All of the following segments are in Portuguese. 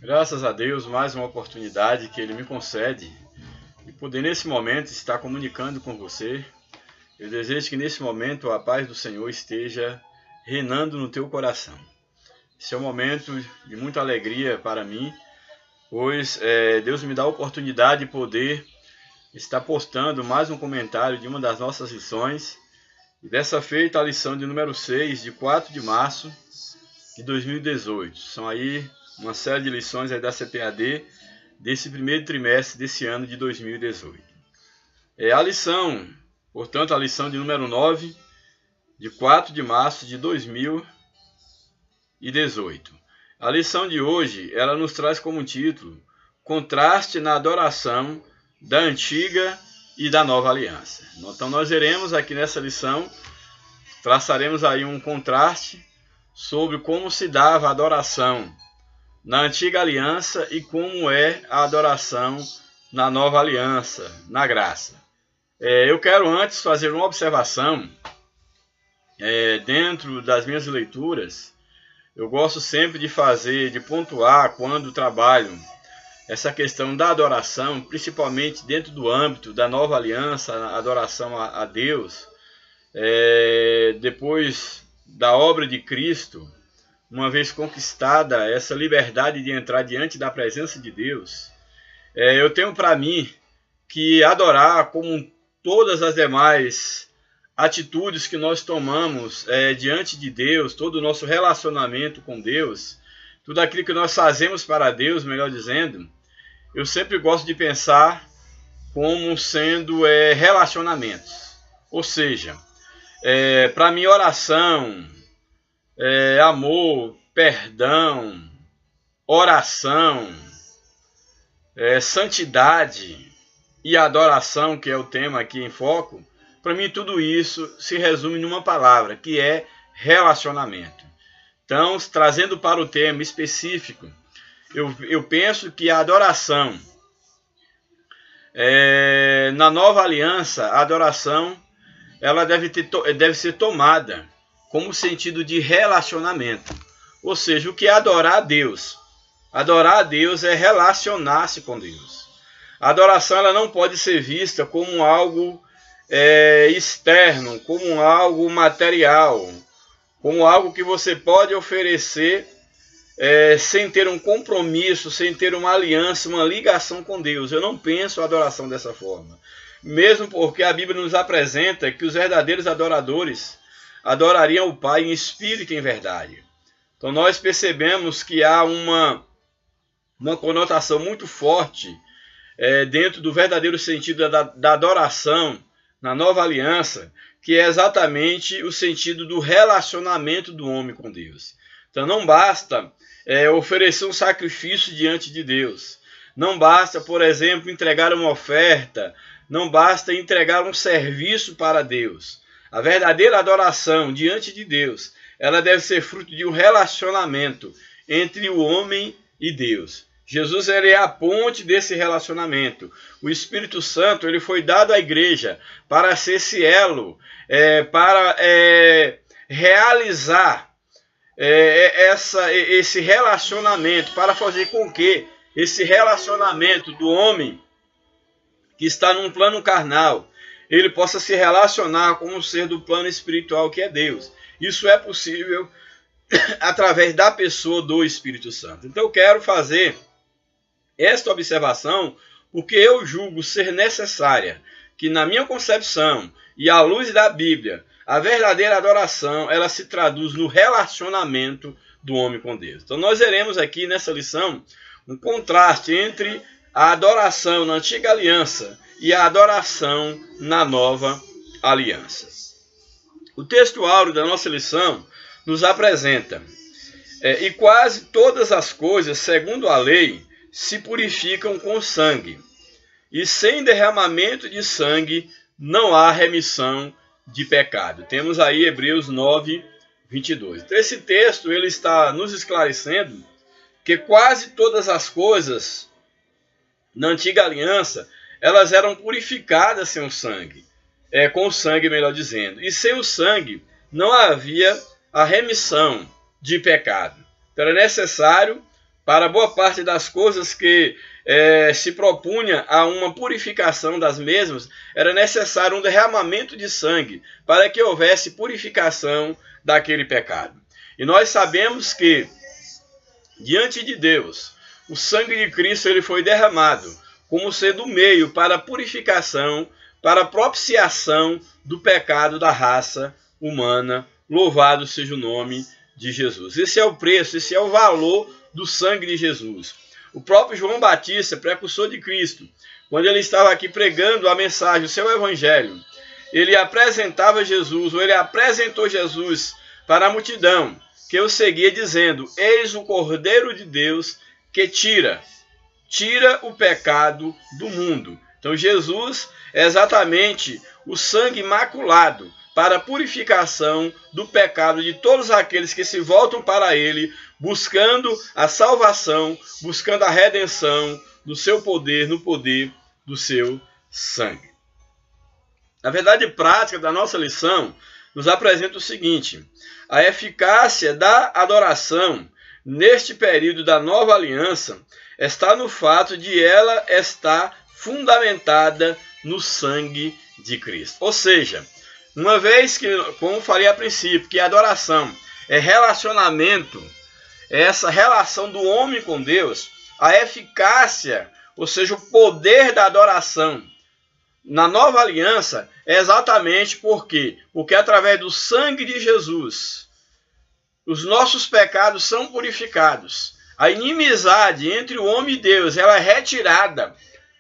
Graças a Deus, mais uma oportunidade que Ele me concede de poder nesse momento estar comunicando com você. Eu desejo que nesse momento a paz do Senhor esteja reinando no teu coração. Esse é um momento de muita alegria para mim, pois Deus me dá a oportunidade de poder estar postando mais um comentário de uma das nossas lições. E dessa feita a lição de número 6, de 4 de março de 2018. São aí uma série de lições aí da CPAD desse primeiro trimestre desse ano de 2018. A lição, portanto, a lição de número 9, de 4 de março de 2018. A lição de hoje, ela nos traz como título Contraste na adoração da antiga e da nova aliança. Então nós veremos aqui nessa lição, traçaremos aí um contraste sobre como se dava a adoração na antiga aliança e como é a adoração na nova aliança, na graça. Eu quero antes fazer uma observação dentro das minhas leituras. Eu gosto sempre de pontuar quando trabalho essa questão da adoração, principalmente dentro do âmbito da nova aliança, a adoração a Deus, depois da obra de Cristo, uma vez conquistada essa liberdade de entrar diante da presença de Deus, eu tenho para mim que adorar, como todas as demais atitudes que nós tomamos diante de Deus, todo o nosso relacionamento com Deus, tudo aquilo que nós fazemos para Deus, melhor dizendo, eu sempre gosto de pensar como sendo relacionamentos. Ou seja, para mim oração, amor, perdão, oração, santidade e adoração, que é o tema aqui em foco, para mim tudo isso se resume numa palavra, que é relacionamento. Então, trazendo para o tema específico, eu penso que a adoração, na nova aliança, a adoração ela deve ser tomada como sentido de relacionamento. Ou seja, o que é adorar a Deus? Adorar a Deus é relacionar-se com Deus. A adoração ela não pode ser vista como algo externo, como algo material, como algo que você pode oferecer sem ter um compromisso, sem ter uma aliança, uma ligação com Deus. Eu não penso a adoração dessa forma. Mesmo porque a Bíblia nos apresenta que os verdadeiros adoradores adorariam o Pai em espírito e em verdade. Então nós percebemos que há uma conotação muito forte dentro do verdadeiro sentido da adoração na nova aliança, que é exatamente o sentido do relacionamento do homem com Deus. Então não basta oferecer um sacrifício diante de Deus. Não basta, por exemplo, entregar uma oferta. Não basta entregar um serviço para Deus. A verdadeira adoração diante de Deus, ela deve ser fruto de um relacionamento entre o homem e Deus. Jesus ele é a ponte desse relacionamento. O Espírito Santo ele foi dado à igreja para ser esse elo, para realizar esse relacionamento, para fazer com que esse relacionamento do homem que está num plano carnal, ele possa se relacionar com um ser do plano espiritual que é Deus. Isso é possível através da pessoa do Espírito Santo. Então eu quero fazer esta observação porque eu julgo ser necessária que na minha concepção e à luz da Bíblia, a verdadeira adoração ela se traduz no relacionamento do homem com Deus. Então nós veremos aqui nessa lição um contraste entre a adoração na antiga aliança e a adoração na nova aliança. O texto áureo da nossa lição nos apresenta: e quase todas as coisas, segundo a lei, se purificam com sangue, e sem derramamento de sangue não há remissão de pecado. Temos aí Hebreus 9, 22. Então, esse texto ele está nos esclarecendo que quase todas as coisas na antiga aliança elas eram purificadas sem o sangue, com o sangue, melhor dizendo. E sem o sangue não havia a remissão de pecado. Então era necessário para boa parte das coisas que se propunha a uma purificação das mesmas, era necessário um derramamento de sangue para que houvesse purificação daquele pecado. E nós sabemos que, diante de Deus, o sangue de Cristo ele foi derramado como sendo o meio para a purificação, para a propiciação do pecado da raça humana. Louvado seja o nome de Jesus. Esse é o preço, esse é o valor do sangue de Jesus. O próprio João Batista, precursor de Cristo, quando ele estava aqui pregando a mensagem, o seu evangelho, ele apresentava Jesus, ou ele apresentou Jesus para a multidão, que o seguia dizendo: eis o Cordeiro de Deus que tira o pecado do mundo. Então Jesus é exatamente o sangue imaculado para a purificação do pecado de todos aqueles que se voltam para ele, buscando a salvação, buscando a redenção do seu poder, no poder do seu sangue. A verdade prática da nossa lição nos apresenta o seguinte: a eficácia da adoração neste período da nova aliança está no fato de ela estar fundamentada no sangue de Cristo. Ou seja, uma vez que, como falei a princípio, que a adoração é relacionamento, é essa relação do homem com Deus, a eficácia, ou seja, o poder da adoração na nova aliança é exatamente porque através do sangue de Jesus, os nossos pecados são purificados. A inimizade entre o homem e Deus, ela é retirada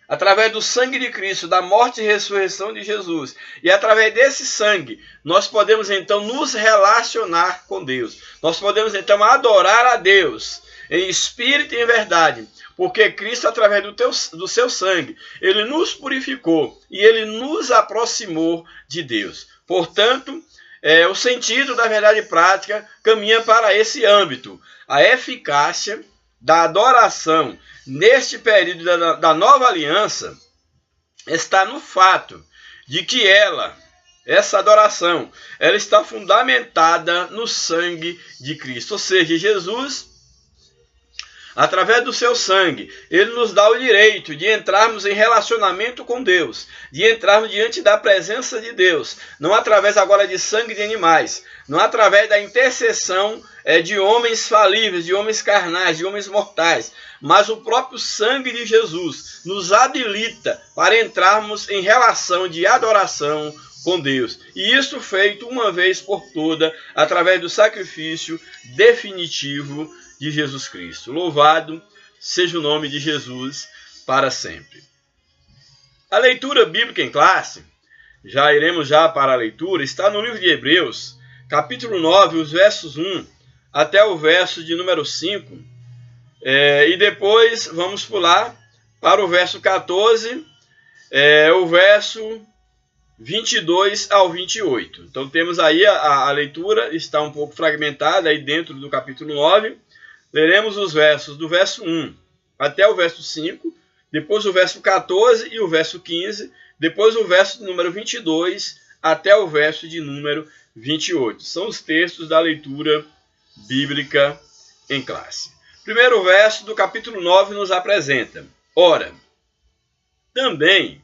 através do sangue de Cristo, da morte e ressurreição de Jesus. E através desse sangue, nós podemos então nos relacionar com Deus. Nós podemos então adorar a Deus em espírito e em verdade. Porque Cristo, através do seu sangue, ele nos purificou e ele nos aproximou de Deus. Portanto, o sentido da verdade prática caminha para esse âmbito. A eficácia da adoração neste período da nova aliança está no fato de que essa adoração, ela está fundamentada no sangue de Cristo. Ou seja, Jesus, através do seu sangue, ele nos dá o direito de entrarmos em relacionamento com Deus, de entrarmos diante da presença de Deus, não através agora de sangue de animais, não através da intercessão de homens falíveis, de homens carnais, de homens mortais, mas o próprio sangue de Jesus nos habilita para entrarmos em relação de adoração com Deus. E isso feito uma vez por toda, através do sacrifício definitivo de Jesus Cristo. Louvado seja o nome de Jesus para sempre. A leitura bíblica em classe, já iremos para a leitura, está no livro de Hebreus, capítulo 9, os versos 1 até o verso de número 5. E depois vamos pular para o verso 14, o verso 22 ao 28. Então temos aí a leitura, está um pouco fragmentada aí dentro do capítulo 9. Leremos os versos do verso 1 até o verso 5, depois o verso 14 e o verso 15, depois o verso de número 22 até o verso de número 28. São os textos da leitura bíblica em classe. Primeiro verso do capítulo 9 nos apresenta: ora, também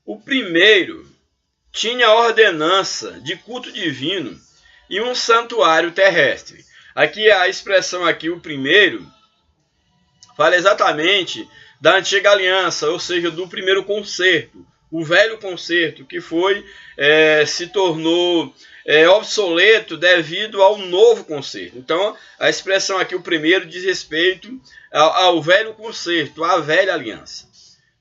o primeiro tinha ordenança de culto divino e um santuário terrestre. Aqui a expressão aqui, o primeiro, fala exatamente da antiga aliança, ou seja, do primeiro concerto, o velho concerto, que se tornou obsoleto devido ao novo concerto. Então, a expressão aqui, o primeiro, diz respeito ao velho concerto, à velha aliança.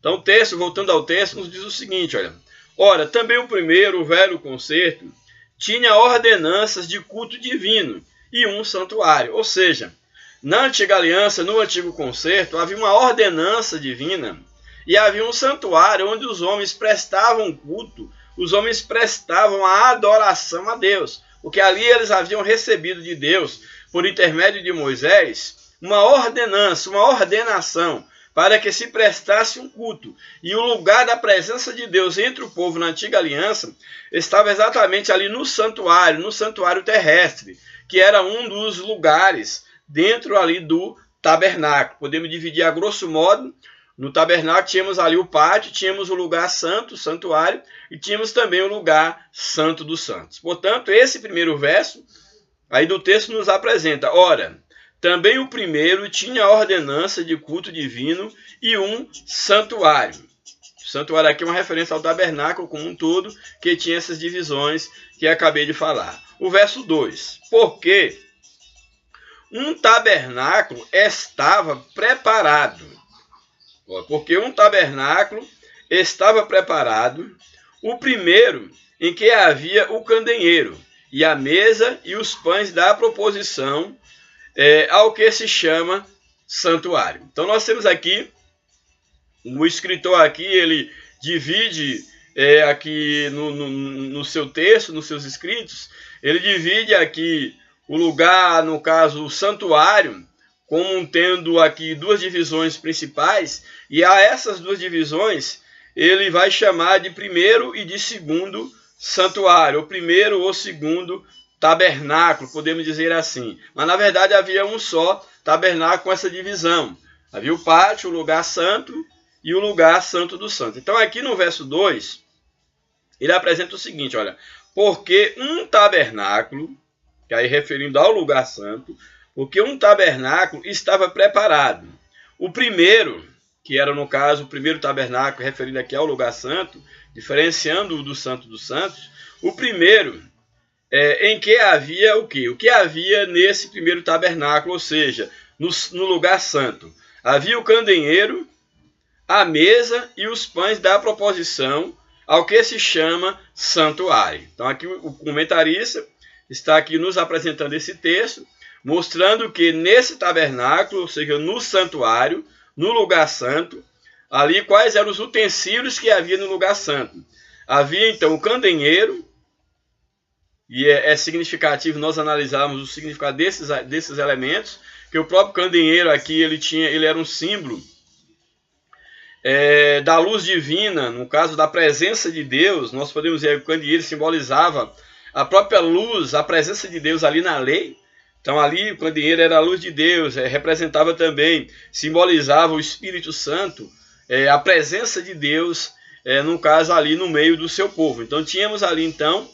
Então, o texto, voltando ao texto, nos diz o seguinte, olha: ora, também o primeiro, o velho concerto, tinha ordenanças de culto divino e um santuário. Ou seja, na antiga aliança, no antigo concerto, havia uma ordenança divina e havia um santuário onde os homens prestavam culto, os homens prestavam a adoração a Deus, porque ali eles haviam recebido de Deus, por intermédio de Moisés, uma ordenança, uma ordenação para que se prestasse um culto. E o lugar da presença de Deus entre o povo na antiga aliança estava exatamente ali no santuário terrestre, que era um dos lugares dentro ali do tabernáculo. Podemos dividir a grosso modo. No tabernáculo tínhamos ali o pátio, tínhamos o lugar santo, o santuário, e tínhamos também o lugar santo dos santos. Portanto, esse primeiro verso aí do texto nos apresenta: ora, também o primeiro tinha a ordenança de culto divino e um santuário. O santuário aqui é uma referência ao tabernáculo como um todo, que tinha essas divisões que acabei de falar. O verso 2: porque um tabernáculo estava preparado. Porque um tabernáculo estava preparado, o primeiro em que havia o candeeiro, e a mesa e os pães da proposição, ao que se chama santuário. Então nós temos aqui, o escritor aqui, ele divide aqui no seu texto, nos seus escritos, ele divide aqui o lugar, no caso o santuário, como tendo aqui duas divisões principais, e a essas duas divisões ele vai chamar de primeiro e de segundo santuário, o primeiro ou segundo tabernáculo, podemos dizer assim. Mas na verdade havia um só tabernáculo com essa divisão. Havia o pátio, o lugar santo e o lugar santo dos santos. Então aqui no verso 2, ele apresenta o seguinte, olha: porque um tabernáculo, que aí referindo ao lugar santo, porque um tabernáculo estava preparado. O primeiro, que era no caso o primeiro tabernáculo, referido aqui ao lugar santo, diferenciando-o do santo dos santos, o primeiro em que havia o quê? O que havia nesse primeiro tabernáculo, ou seja, no lugar santo? Havia o candeeiro, a mesa e os pães da proposição, ao que se chama santuário. Então aqui o comentarista está aqui nos apresentando esse texto, mostrando que nesse tabernáculo, ou seja, no santuário, no lugar santo, ali quais eram os utensílios que havia no lugar santo. Havia então o candeeiro, e é significativo nós analisarmos o significado desses elementos, que o próprio candeeiro aqui ele era um símbolo da luz divina, no caso da presença de Deus. Nós podemos dizer que o candeeiro simbolizava a própria luz, a presença de Deus ali na lei. Então ali o candeeiro era a luz de Deus, representava também, simbolizava o Espírito Santo, a presença de Deus, no caso ali no meio do seu povo. Então tínhamos ali então,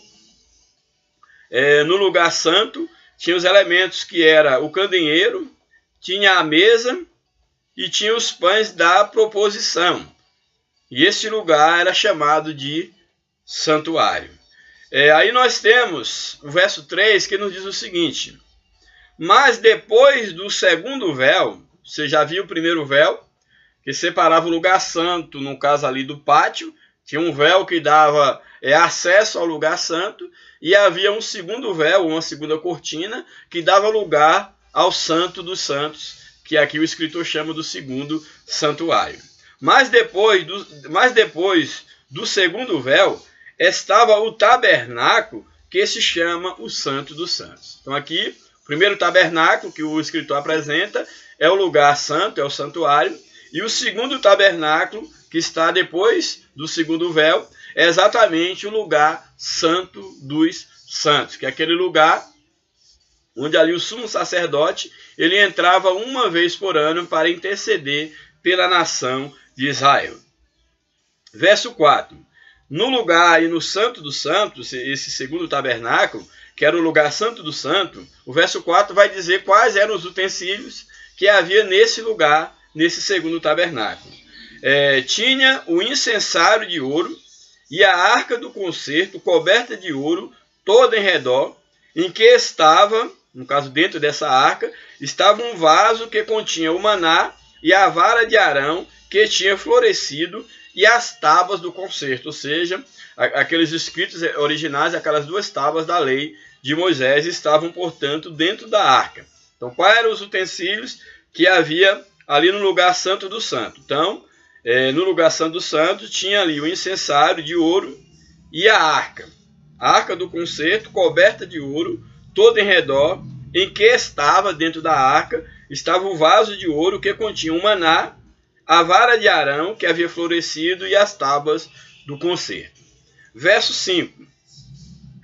no lugar santo, tinha os elementos que era o candeeiro, tinha a mesa e tinha os pães da proposição. E esse lugar era chamado de santuário. Aí nós temos o verso 3 que nos diz o seguinte: mas depois do segundo véu, você já viu o primeiro véu, que separava o lugar santo, no caso ali do pátio, tinha um véu que dava acesso ao lugar santo, e havia um segundo véu, uma segunda cortina, que dava lugar ao santo dos santos, que aqui o escritor chama do segundo santuário. Mas depois do segundo véu, estava o tabernáculo, que se chama o santo dos santos. Então aqui, o primeiro tabernáculo que o escritor apresenta é o lugar santo, é o santuário, e o segundo tabernáculo, que está depois do segundo véu, é exatamente o lugar santo dos santos, que é aquele lugar onde ali o sumo sacerdote ele entrava uma vez por ano para interceder pela nação de Israel. Verso 4. No lugar e no santo dos santos, esse segundo tabernáculo, que era o lugar santo do santo, o verso 4 vai dizer quais eram os utensílios que havia nesse lugar, nesse segundo tabernáculo. Tinha o incensário de ouro e a arca do concerto coberta de ouro toda em redor, em que estava, no caso dentro dessa arca, estava um vaso que continha o maná e a vara de Arão que tinha florescido e as tábuas do concerto, ou seja, aqueles escritos originais, aquelas duas tábuas da lei de Moisés estavam, portanto, dentro da arca. Então, quais eram os utensílios que havia ali no lugar santo do santo? Então, no lugar santo do santo, tinha ali o incensário de ouro e a arca do concerto, coberta de ouro, toda em redor, em que estava, dentro da arca, estava o vaso de ouro que continha o maná, a vara de Arão que havia florescido e as tábuas do concerto. Verso 5.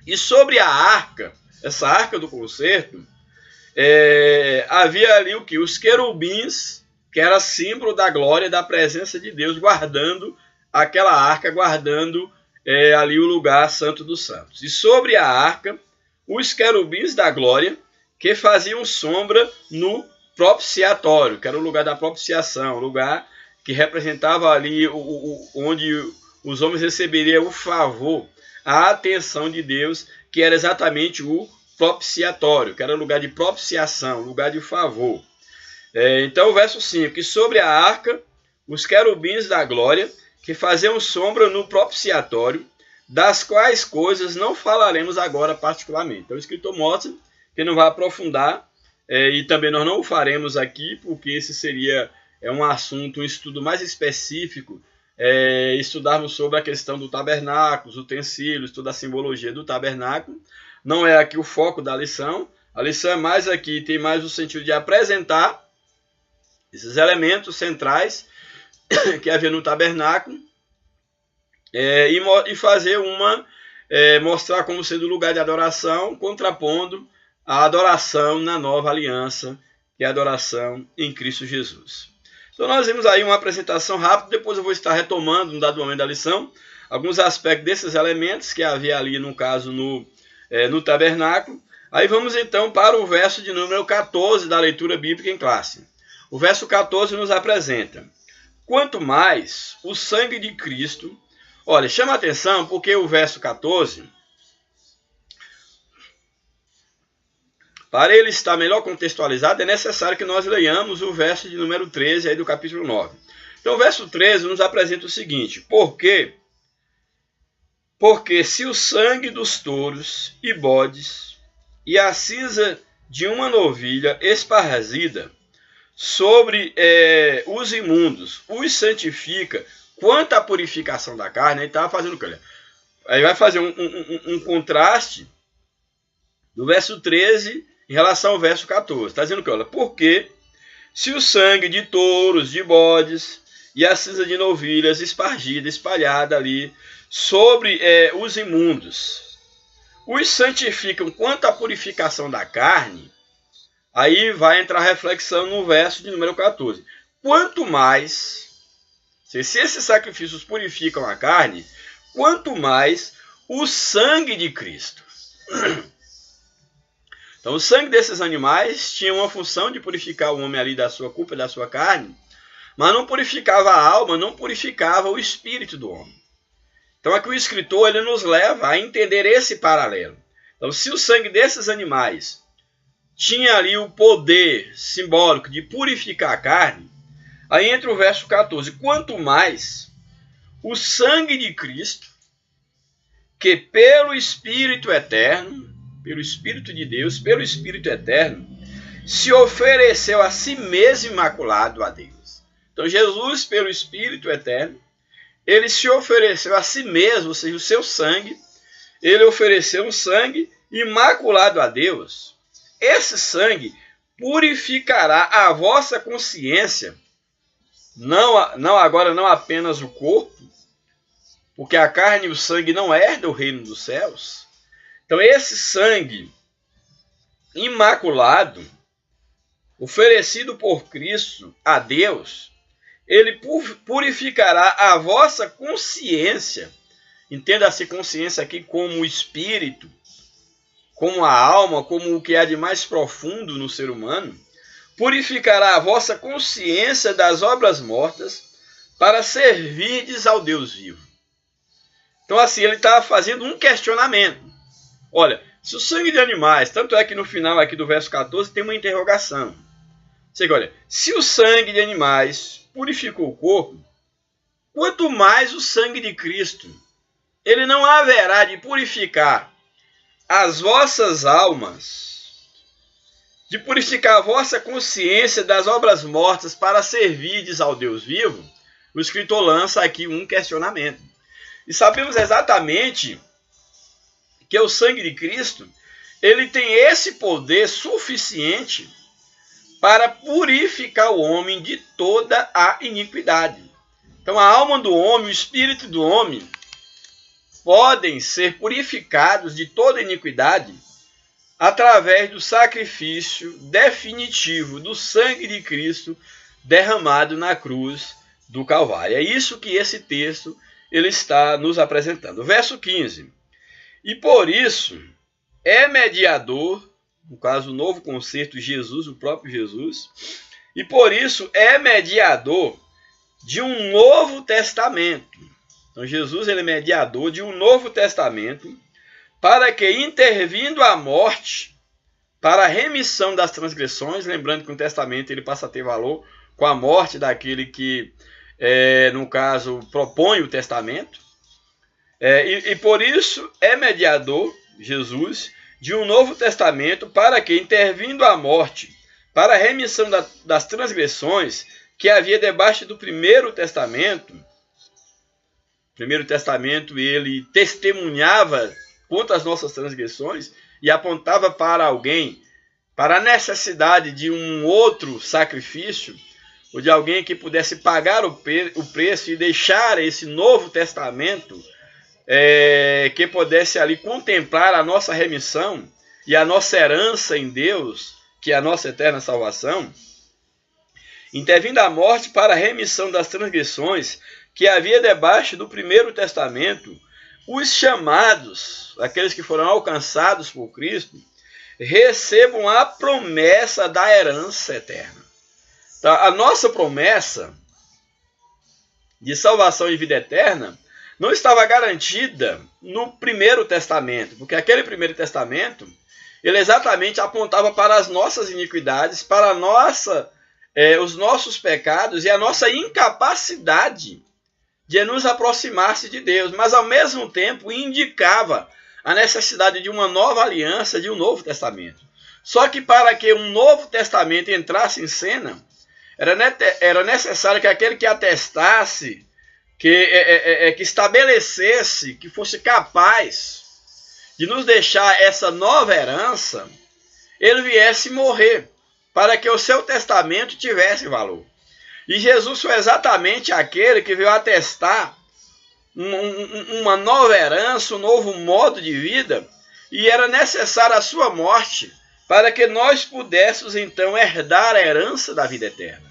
E sobre a arca, essa arca do concerto, havia ali o que? Os querubins, que era símbolo da glória, da presença de Deus, guardando aquela arca, guardando ali o lugar santo dos santos. E sobre a arca, os querubins da glória, que faziam sombra no propiciatório, que era o lugar da propiciação, o lugar que representava ali onde os homens receberiam o favor, a atenção de Deus, que era exatamente o propiciatório, que era o lugar de propiciação, lugar de favor. Então o verso 5, que sobre a arca, os querubins da glória, que faziam sombra no propiciatório, das quais coisas não falaremos agora particularmente. Então o escritor mostra que não vai aprofundar, e também nós não o faremos aqui, porque esse seria um assunto, um estudo mais específico, estudarmos sobre a questão do tabernáculo, os utensílios, toda a simbologia do tabernáculo. Não é aqui o foco da lição. A lição é mais aqui, tem mais o sentido de apresentar esses elementos centrais que havia no tabernáculo, e fazer mostrar como sendo o lugar de adoração, contrapondo a adoração na nova aliança, que é a adoração em Cristo Jesus. Então nós vimos aí uma apresentação rápida, depois eu vou estar retomando, no dado momento da lição, alguns aspectos desses elementos que havia ali, no caso, no tabernáculo. Aí vamos então para o verso de número 14 da leitura bíblica em classe. O verso 14 nos apresenta: quanto mais o sangue de Cristo. Olha, chama a atenção porque o verso 14, para ele estar melhor contextualizado, é necessário que nós leiamos o verso de número 13 aí do capítulo 9. Então o verso 13 nos apresenta o seguinte: porque se o sangue dos touros e bodes e a cinza de uma novilha esparzida sobre os imundos os santifica, quanto à purificação da carne, ele estava fazendo o que? Aí vai fazer um contraste do verso 13 em relação ao verso 14. Está dizendo que, olha, porque se o sangue de touros, de bodes e a cinza de novilhas espargida, espalhada ali sobre os imundos, os santificam quanto à purificação da carne, aí vai entrar a reflexão no verso de número 14. Quanto mais, se esses sacrifícios purificam a carne, quanto mais o sangue de Cristo. Então o sangue desses animais tinha uma função de purificar o homem ali da sua culpa, da sua carne, mas não purificava a alma, não purificava o espírito do homem. Então aqui o escritor ele nos leva a entender esse paralelo. Então se o sangue desses animais tinha ali o poder simbólico de purificar a carne, aí entra o verso 14, quanto mais o sangue de Cristo, que pelo Espírito eterno, pelo Espírito de Deus, pelo Espírito eterno, se ofereceu a si mesmo imaculado a Deus. Então Jesus, pelo Espírito eterno, ele se ofereceu a si mesmo, ou seja, o seu sangue, ele ofereceu um sangue imaculado a Deus. Esse sangue purificará a vossa consciência, não apenas o corpo, porque a carne e o sangue não herdam o reino dos céus. Então esse sangue imaculado, oferecido por Cristo a Deus, ele purificará a vossa consciência. Entenda-se consciência aqui como o espírito, como a alma, como o que há de mais profundo no ser humano. Purificará a vossa consciência das obras mortas para servirdes ao Deus vivo. Então assim, ele está fazendo um questionamento. Olha, se o sangue de animais, tanto é que no final aqui do verso 14 tem uma interrogação. Você olha, se o sangue de animais purificou o corpo, quanto mais o sangue de Cristo, ele não haverá de purificar as vossas almas, de purificar a vossa consciência das obras mortas para servirdes ao Deus vivo. O escritor lança aqui um questionamento. E sabemos exatamente que o sangue de Cristo, ele tem esse poder suficiente para purificar o homem de toda a iniquidade. Então a alma do homem, o espírito do homem, podem ser purificados de toda iniquidade através do sacrifício definitivo do sangue de Cristo derramado na cruz do Calvário. É isso que esse texto ele está nos apresentando. Verso 15. E por isso é mediador, no caso o novo concerto, Jesus, o próprio Jesus, e por isso é mediador de um novo testamento. Então Jesus ele é mediador de um novo testamento, para que, intervindo a morte, para a remissão das transgressões, lembrando que um testamento ele passa a ter valor com a morte daquele que, no caso, propõe o testamento, e por isso é mediador, Jesus, de um novo testamento, para que, intervindo a morte, para a remissão das transgressões que havia debaixo do primeiro testamento. O primeiro testamento ele testemunhava contra as nossas transgressões e apontava para alguém, para a necessidade de um outro sacrifício, ou de alguém que pudesse pagar o preço e deixar esse novo testamento, que pudesse ali contemplar a nossa remissão e a nossa herança em Deus, que é a nossa eterna salvação, intervindo a morte para a remissão das transgressões que havia debaixo do primeiro testamento, os chamados, aqueles que foram alcançados por Cristo, recebam a promessa da herança eterna. Tá? A nossa promessa de salvação e vida eterna não estava garantida no primeiro testamento, porque aquele primeiro testamento ele exatamente apontava para as nossas iniquidades, para os nossos pecados e a nossa incapacidade de nos aproximar-se de Deus, mas ao mesmo tempo indicava a necessidade de uma nova aliança, de um novo testamento. Só que para que um novo testamento entrasse em cena, era necessário que aquele que atestasse, que estabelecesse, que fosse capaz de nos deixar essa nova herança, ele viesse morrer, para que o seu testamento tivesse valor. E Jesus foi exatamente aquele que veio atestar uma nova herança, um novo modo de vida, e era necessária a sua morte para que nós pudéssemos então herdar a herança da vida eterna.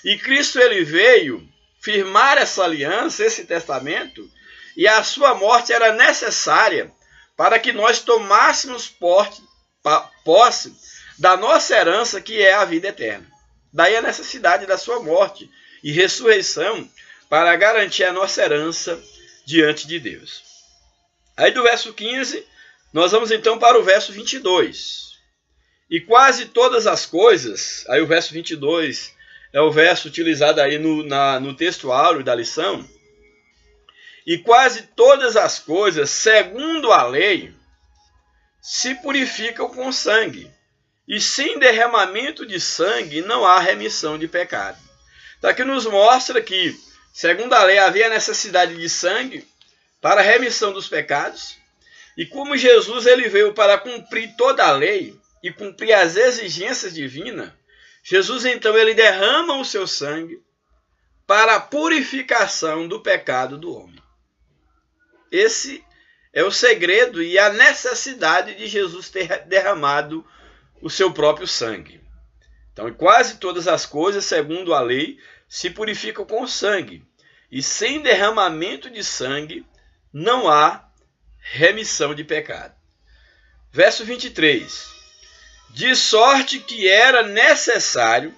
E Cristo ele veio firmar essa aliança, esse testamento, e a sua morte era necessária para que nós tomássemos posse da nossa herança, que é a vida eterna. Daí a necessidade da sua morte e ressurreição para garantir a nossa herança diante de Deus. Aí do verso 15, nós vamos então para o verso 22. E quase todas as coisas, aí o verso 22 é o verso utilizado aí no texto áureo da lição. E quase todas as coisas, segundo a lei, se purificam com sangue. E sem derramamento de sangue não há remissão de pecado. Então aqui nos mostra que, segundo a lei, havia necessidade de sangue para a remissão dos pecados. E como Jesus ele veio para cumprir toda a lei e cumprir as exigências divinas, Jesus então ele derrama o seu sangue para a purificação do pecado do homem. Esse é o segredo e a necessidade de Jesus ter derramado o seu próprio sangue. Então, quase todas as coisas, segundo a lei, se purificam com sangue. E sem derramamento de sangue, não há remissão de pecado. Verso 23. De sorte que era necessário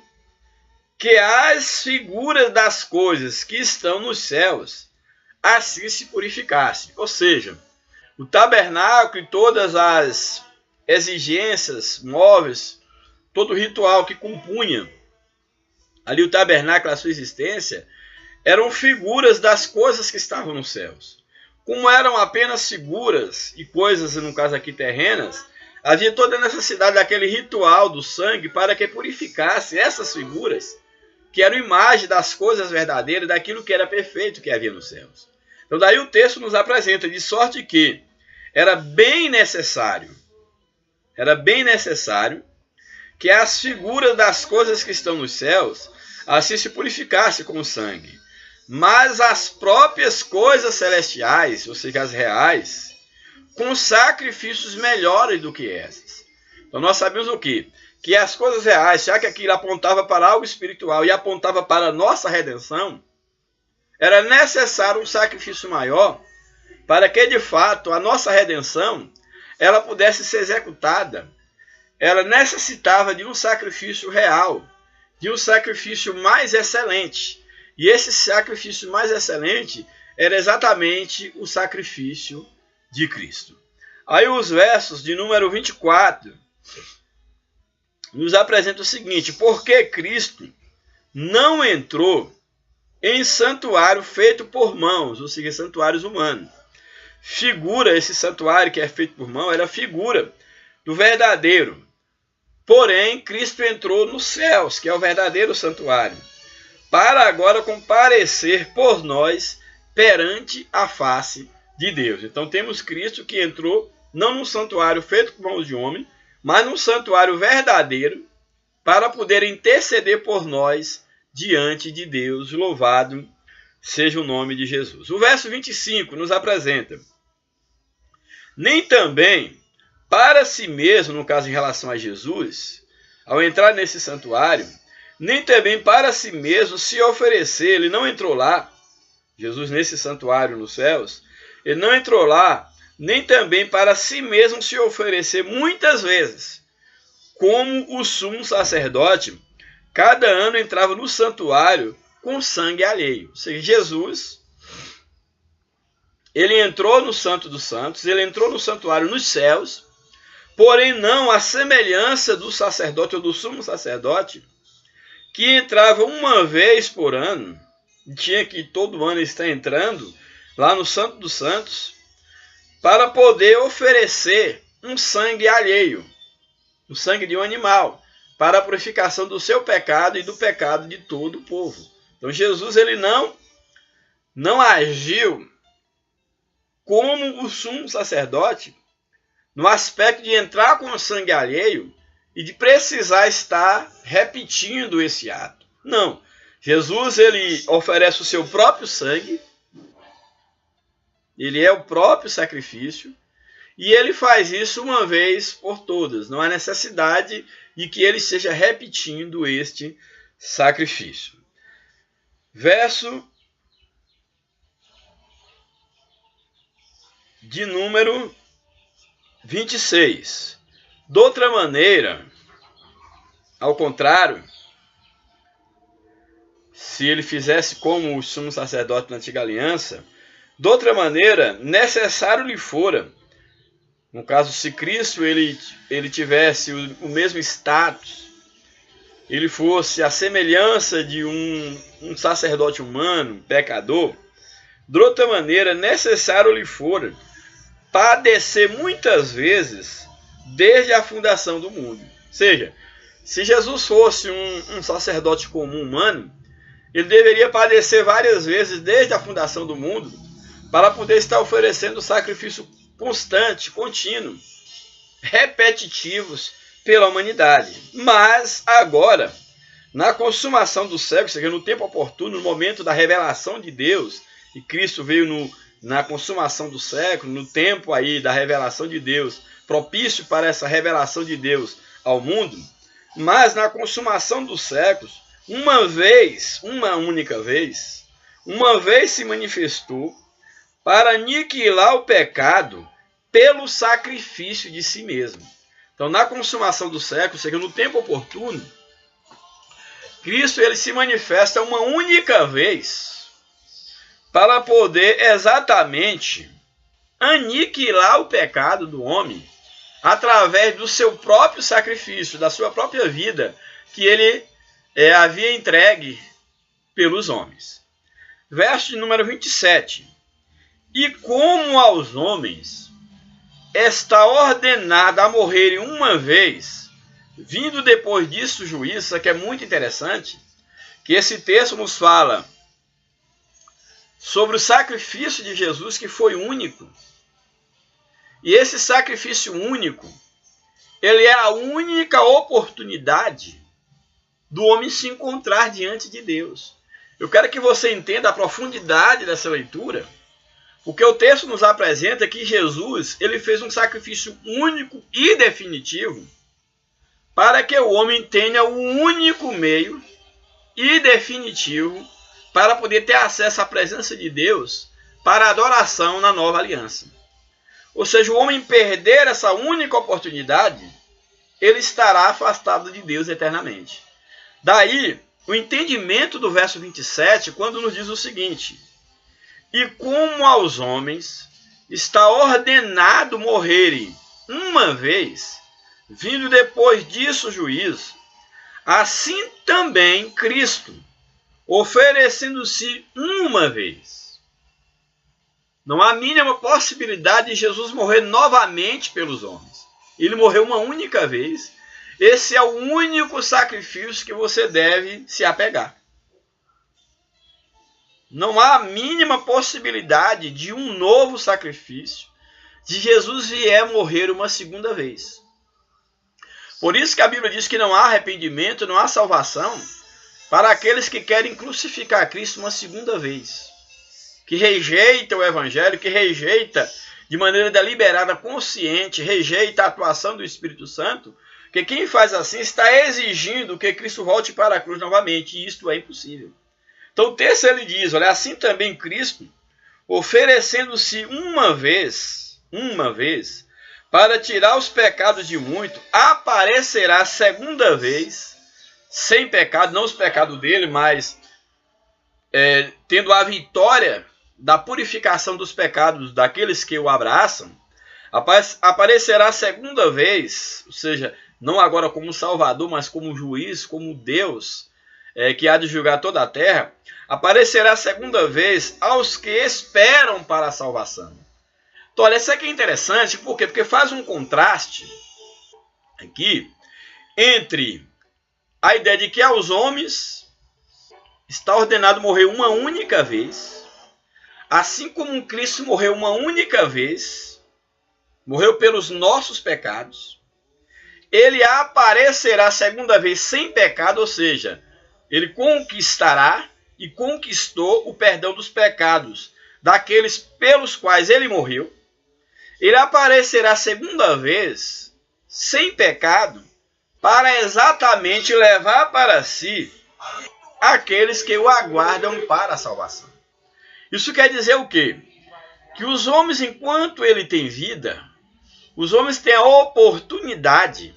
que as figuras das coisas que estão nos céus assim se purificassem. Ou seja, o tabernáculo e todas as exigências móveis, todo o ritual que compunha ali o tabernáculo, a sua existência, eram figuras das coisas que estavam nos céus. Como eram apenas figuras e coisas, no caso aqui terrenas, havia toda a necessidade daquele ritual do sangue para que purificasse essas figuras, que eram imagem das coisas verdadeiras, daquilo que era perfeito que havia nos céus. Então daí o texto nos apresenta, de sorte que era bem necessário que as figuras das coisas que estão nos céus assim se purificassem com o sangue. Mas as próprias coisas celestiais, ou seja, as reais, com sacrifícios melhores do que essas. Então nós sabemos o quê? Que as coisas reais, já que aquilo apontava para algo espiritual e apontava para a nossa redenção, era necessário um sacrifício maior para que, de fato, a nossa redenção ela pudesse ser executada. Ela necessitava de um sacrifício real, de um sacrifício mais excelente. E esse sacrifício mais excelente era exatamente o sacrifício de Cristo. Aí os versos de número 24 nos apresentam o seguinte: porque Cristo não entrou em santuário feito por mãos, ou seja, santuários humanos. Figura, esse santuário que é feito por mão, era figura do verdadeiro. Porém, Cristo entrou nos céus, que é o verdadeiro santuário, para agora comparecer por nós perante a face de Deus. Então temos Cristo que entrou não num santuário feito por mãos de homem, mas num santuário verdadeiro, para poder interceder por nós diante de Deus. Louvado seja o nome de Jesus. O verso 25 nos apresenta: nem também para si mesmo, no caso em relação a Jesus, ao entrar nesse santuário, nem também para si mesmo se oferecer. Ele não entrou lá, Jesus nesse santuário nos céus, ele não entrou lá, nem também para si mesmo se oferecer muitas vezes, como o sumo sacerdote, cada ano entrava no santuário com sangue alheio. Ou seja, Jesus, ele entrou no Santo dos Santos, ele entrou no santuário nos céus, porém não à semelhança do sacerdote ou do sumo sacerdote, que entrava uma vez por ano, tinha que todo ano estar entrando lá no Santo dos Santos, para poder oferecer um sangue alheio, o sangue de um animal, para a purificação do seu pecado e do pecado de todo o povo. Então Jesus ele não agiu como o sumo sacerdote, no aspecto de entrar com o sangue alheio e de precisar estar repetindo esse ato. Não. Jesus ele oferece o seu próprio sangue, ele é o próprio sacrifício, e ele faz isso uma vez por todas. Não há necessidade de que ele esteja repetindo este sacrifício. Verso de número 26. De outra maneira, ao contrário, se ele fizesse como o sumo sacerdote na antiga aliança, de outra maneira, necessário lhe fora, no caso, se Cristo ele tivesse o mesmo status, ele fosse a semelhança de um sacerdote humano, pecador, de outra maneira, necessário lhe fora padecer muitas vezes desde a fundação do mundo. Ou seja, se Jesus fosse um sacerdote comum humano, ele deveria padecer várias vezes desde a fundação do mundo para poder estar oferecendo sacrifício constante, contínuo, repetitivos pela humanidade. Mas agora, na consumação do século, ou seja, no tempo oportuno, no momento da revelação de Deus, e Cristo veio na consumação do século, no tempo aí da revelação de Deus, propício para essa revelação de Deus ao mundo, mas na consumação dos séculos, uma única vez se manifestou para aniquilar o pecado pelo sacrifício de si mesmo. Então, na consumação do século, ou seja, no tempo oportuno, Cristo ele se manifesta uma única vez para poder exatamente aniquilar o pecado do homem através do seu próprio sacrifício, da sua própria vida, que ele havia entregue pelos homens. Verso de número 27. E como aos homens está ordenado a morrerem uma vez, vindo depois disso o juízo, isso aqui é muito interessante, que esse texto nos fala sobre o sacrifício de Jesus, que foi único. E esse sacrifício único, ele é a única oportunidade do homem se encontrar diante de Deus. Eu quero que você entenda a profundidade dessa leitura, porque o texto nos apresenta que Jesus ele fez um sacrifício único e definitivo para que o homem tenha o único meio e definitivo para poder ter acesso à presença de Deus para a adoração na nova aliança. Ou seja, o homem perder essa única oportunidade, ele estará afastado de Deus eternamente. Daí, o entendimento do verso 27, quando nos diz o seguinte: e como aos homens está ordenado morrerem uma vez, vindo depois disso o juízo, assim também Cristo, oferecendo-se uma vez. Não há mínima possibilidade de Jesus morrer novamente pelos homens. Ele morreu uma única vez. Esse é o único sacrifício que você deve se apegar. Não há a mínima possibilidade de um novo sacrifício, de Jesus vier morrer uma segunda vez. Por isso que a Bíblia diz que não há arrependimento, não há salvação para aqueles que querem crucificar Cristo uma segunda vez. Que rejeita o Evangelho, que rejeita de maneira deliberada, consciente, rejeita a atuação do Espírito Santo, porque quem faz assim está exigindo que Cristo volte para a cruz novamente, e isto é impossível. Então o texto ele diz, olha, assim também Cristo, oferecendo-se uma vez, para tirar os pecados de muito, aparecerá segunda vez, sem pecado, não os pecados dele, mas tendo a vitória da purificação dos pecados daqueles que o abraçam, aparecerá segunda vez, ou seja, não agora como Salvador, mas como juiz, como Deus, que há de julgar toda a terra, aparecerá segunda vez aos que esperam para a salvação. Então, olha, isso aqui é interessante, por quê? Porque faz um contraste aqui entre a ideia de que aos homens está ordenado morrer uma única vez, assim como Cristo morreu uma única vez, morreu pelos nossos pecados, ele aparecerá segunda vez sem pecado, ou seja, ele conquistará e conquistou o perdão dos pecados daqueles pelos quais ele morreu. Ele aparecerá segunda vez sem pecado para exatamente levar para si aqueles que o aguardam para a salvação. Isso quer dizer o quê? Que os homens, enquanto ele tem vida, os homens têm a oportunidade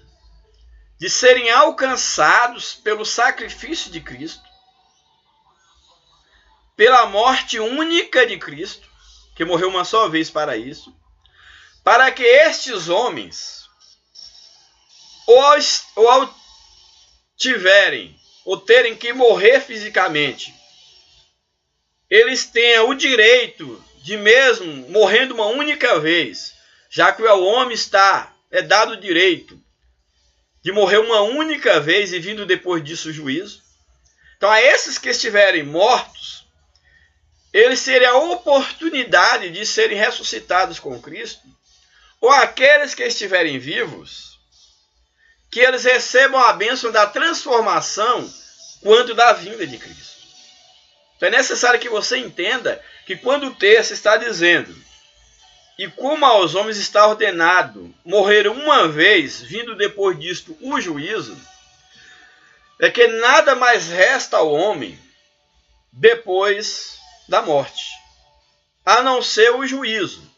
de serem alcançados pelo sacrifício de Cristo, pela morte única de Cristo, que morreu uma só vez para isso, para que estes homens, ou ao tiverem, ou terem que morrer fisicamente, eles tenham o direito de mesmo, morrendo uma única vez, já que ao homem é dado o direito de morrer uma única vez e vindo depois disso o juízo. Então, a esses que estiverem mortos, eles terem a oportunidade de serem ressuscitados com Cristo, ou aqueles que estiverem vivos, que eles recebam a bênção da transformação quanto da vinda de Cristo. Então, é necessário que você entenda que quando o texto está dizendo, e como aos homens está ordenado morrer uma vez, vindo depois disto o juízo, é que nada mais resta ao homem depois da morte, a não ser o juízo.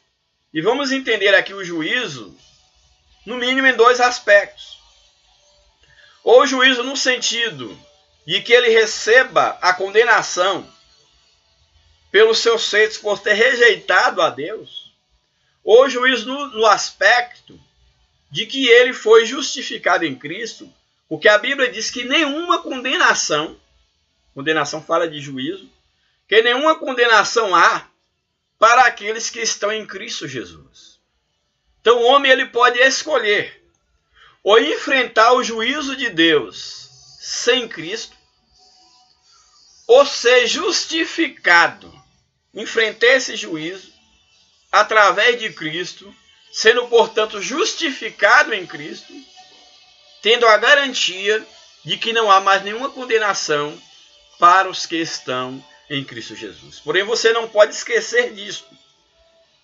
E vamos entender aqui o juízo, no mínimo em dois aspectos. Ou o juízo no sentido de que ele receba a condenação pelos seus feitos por ter rejeitado a Deus, ou juízo no aspecto de que ele foi justificado em Cristo, porque a Bíblia diz que nenhuma condenação fala de juízo, que nenhuma condenação há para aqueles que estão em Cristo Jesus. Então o homem ele pode escolher ou enfrentar o juízo de Deus sem Cristo, ou ser justificado, enfrentar esse juízo através de Cristo, sendo, portanto, justificado em Cristo, tendo a garantia de que não há mais nenhuma condenação para os que estão em Cristo Jesus. Porém, você não pode esquecer disso,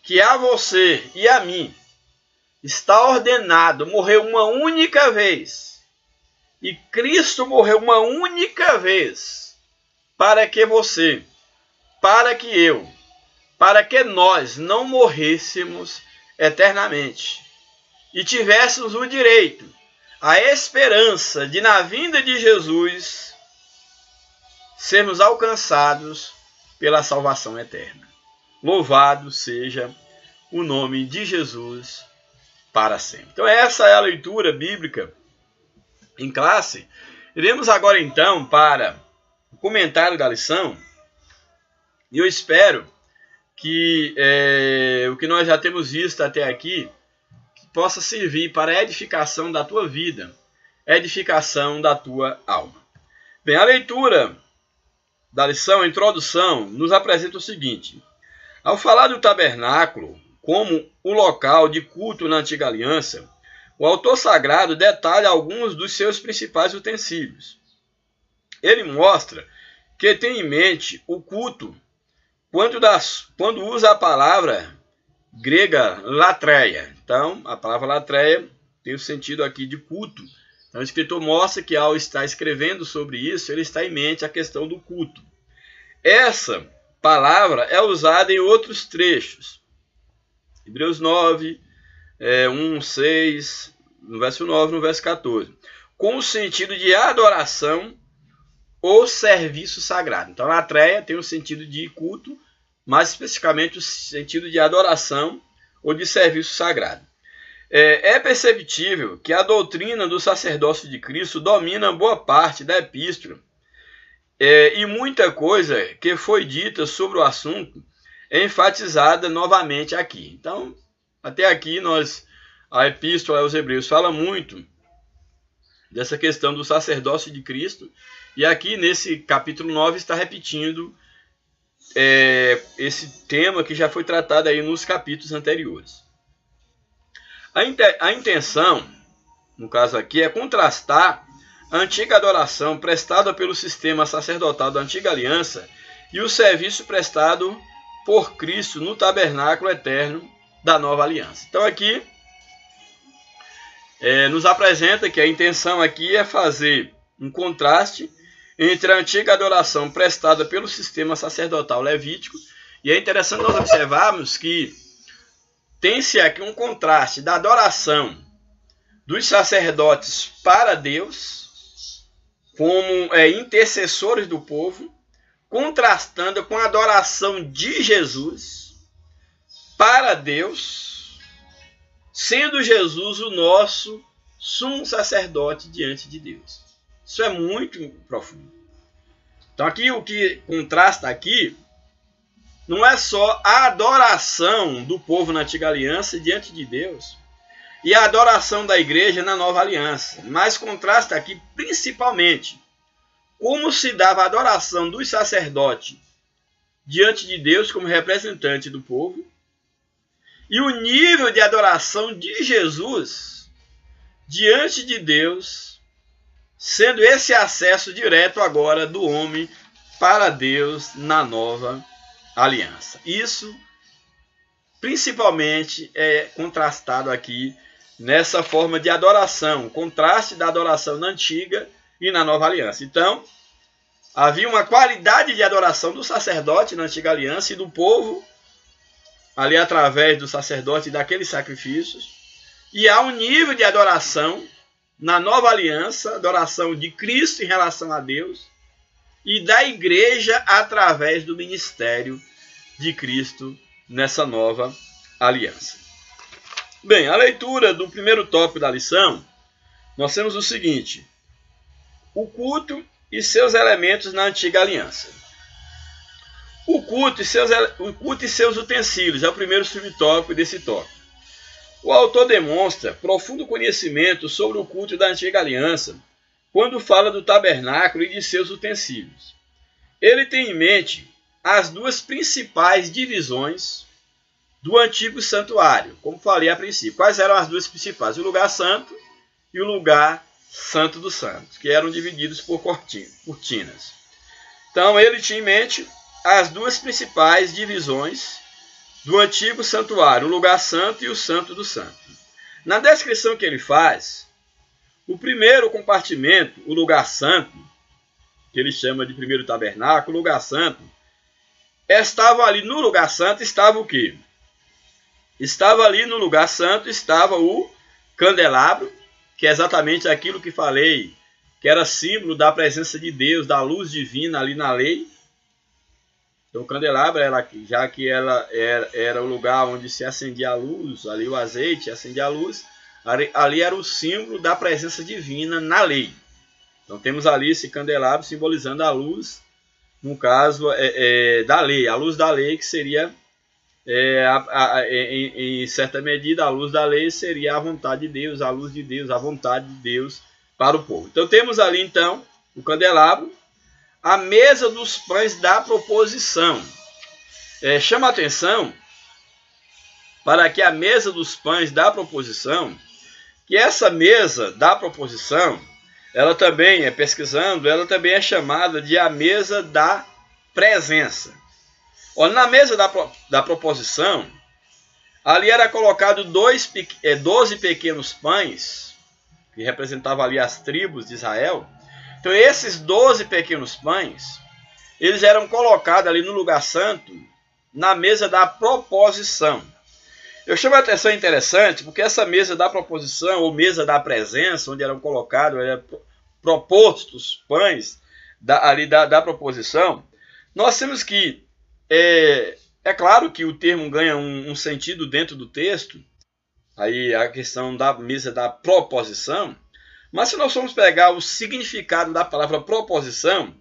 que a você e a mim está ordenado morrer uma única vez, E Cristo morreu uma única vez para que você, para que eu, para que nós não morrêssemos eternamente e tivéssemos o direito, a esperança de, na vinda de Jesus, sermos alcançados pela salvação eterna. Louvado seja o nome de Jesus para sempre. Então essa é a leitura bíblica em classe. Iremos agora então para o comentário da lição. E eu espero que o que nós já temos visto até aqui possa servir para a edificação da tua vida, edificação da tua alma. Bem, a leitura da lição, a introdução, nos apresenta o seguinte. Ao falar do tabernáculo como o local de culto na antiga aliança, o autor sagrado detalha alguns dos seus principais utensílios. Ele mostra que tem em mente o culto quando usa a palavra grega latreia. Então, a palavra latreia tem o sentido aqui de culto. Então, o escritor mostra que ao estar escrevendo sobre isso, ele está em mente a questão do culto. Essa palavra é usada em outros trechos. Hebreus 9, 1, 6, no verso 9, no verso 14. Com o sentido de adoração ou serviço sagrado. Então, latreia tem o sentido de culto, mais especificamente o sentido de adoração ou de serviço sagrado. É perceptível que a doutrina do sacerdócio de Cristo domina boa parte da epístola, e muita coisa que foi dita sobre o assunto é enfatizada novamente aqui. Então, até aqui a epístola aos Hebreus fala muito dessa questão do sacerdócio de Cristo, e aqui nesse capítulo 9 está repetindo esse tema que já foi tratado aí nos capítulos anteriores. A intenção, no caso aqui, é contrastar a antiga adoração prestada pelo sistema sacerdotal da antiga aliança e o serviço prestado por Cristo no tabernáculo eterno da nova aliança. Então aqui nos apresenta que a intenção aqui é fazer um contraste entre a antiga adoração prestada pelo sistema sacerdotal levítico, e é interessante nós observarmos que tem-se aqui um contraste da adoração dos sacerdotes para Deus, como intercessores do povo, contrastando com a adoração de Jesus para Deus, sendo Jesus o nosso sumo sacerdote diante de Deus. Isso é muito profundo. Então aqui o que contrasta aqui não é só a adoração do povo na antiga aliança diante de Deus e a adoração da igreja na nova aliança, mas contrasta aqui principalmente como se dava a adoração dos sacerdotes diante de Deus como representante do povo e o nível de adoração de Jesus diante de Deus, sendo esse acesso direto agora do homem para Deus na nova aliança. Isso principalmente é contrastado aqui nessa forma de adoração, contraste da adoração na antiga e na nova aliança. Então, havia uma qualidade de adoração do sacerdote na antiga aliança e do povo, ali através do sacerdote e daqueles sacrifícios, e há um nível de adoração na nova aliança, adoração de Cristo em relação a Deus, e da igreja através do ministério de Cristo nessa nova aliança. Bem, a leitura do primeiro tópico da lição, nós temos o seguinte: o culto e seus elementos na antiga aliança. O culto e seus utensílios é o primeiro subtópico desse tópico. O autor demonstra profundo conhecimento sobre o culto da antiga aliança quando fala do tabernáculo e de seus utensílios. Ele tem em mente as duas principais divisões do antigo santuário, como falei a princípio. Quais eram as duas principais? O lugar santo e o lugar santo dos santos, que eram divididos por cortinas. Então ele tinha em mente as duas principais divisões do antigo santuário, o lugar santo e o santo do santo. Na descrição que ele faz, O primeiro compartimento, o lugar santo, que ele chama de primeiro tabernáculo, lugar santo, estava ali no lugar santo, estava o quê? Estava ali no lugar santo, estava o candelabro, que é exatamente aquilo que falei, que era símbolo da presença de Deus, da luz divina ali na lei. Então o candelabro, já que ela era o lugar onde se acendia a luz, ali o azeite acendia a luz, ali era o símbolo da presença divina na lei. Então temos ali esse candelabro simbolizando a luz, no caso da lei, a luz da lei, que seria, em certa medida, a luz da lei seria a vontade de Deus, a luz de Deus, a vontade de Deus para o povo. Então temos ali então o candelabro, a mesa dos pães da proposição. Chama a atenção para que a mesa dos pães da proposição, que essa mesa da proposição, ela também, pesquisando, ela também é chamada de a mesa da presença. Olha, na mesa da proposição, ali era colocado 12 pequenos pães, que representavam ali as tribos de Israel. Então esses 12 pequenos pães, eles eram colocados ali no lugar santo, na mesa da proposição. Eu chamo a atenção interessante, porque essa mesa da proposição, ou mesa da presença, onde eram colocados, propostos pães da proposição, nós temos que, é claro que o termo ganha um sentido dentro do texto, aí a questão da mesa da proposição, mas se nós formos pegar o significado da palavra proposição,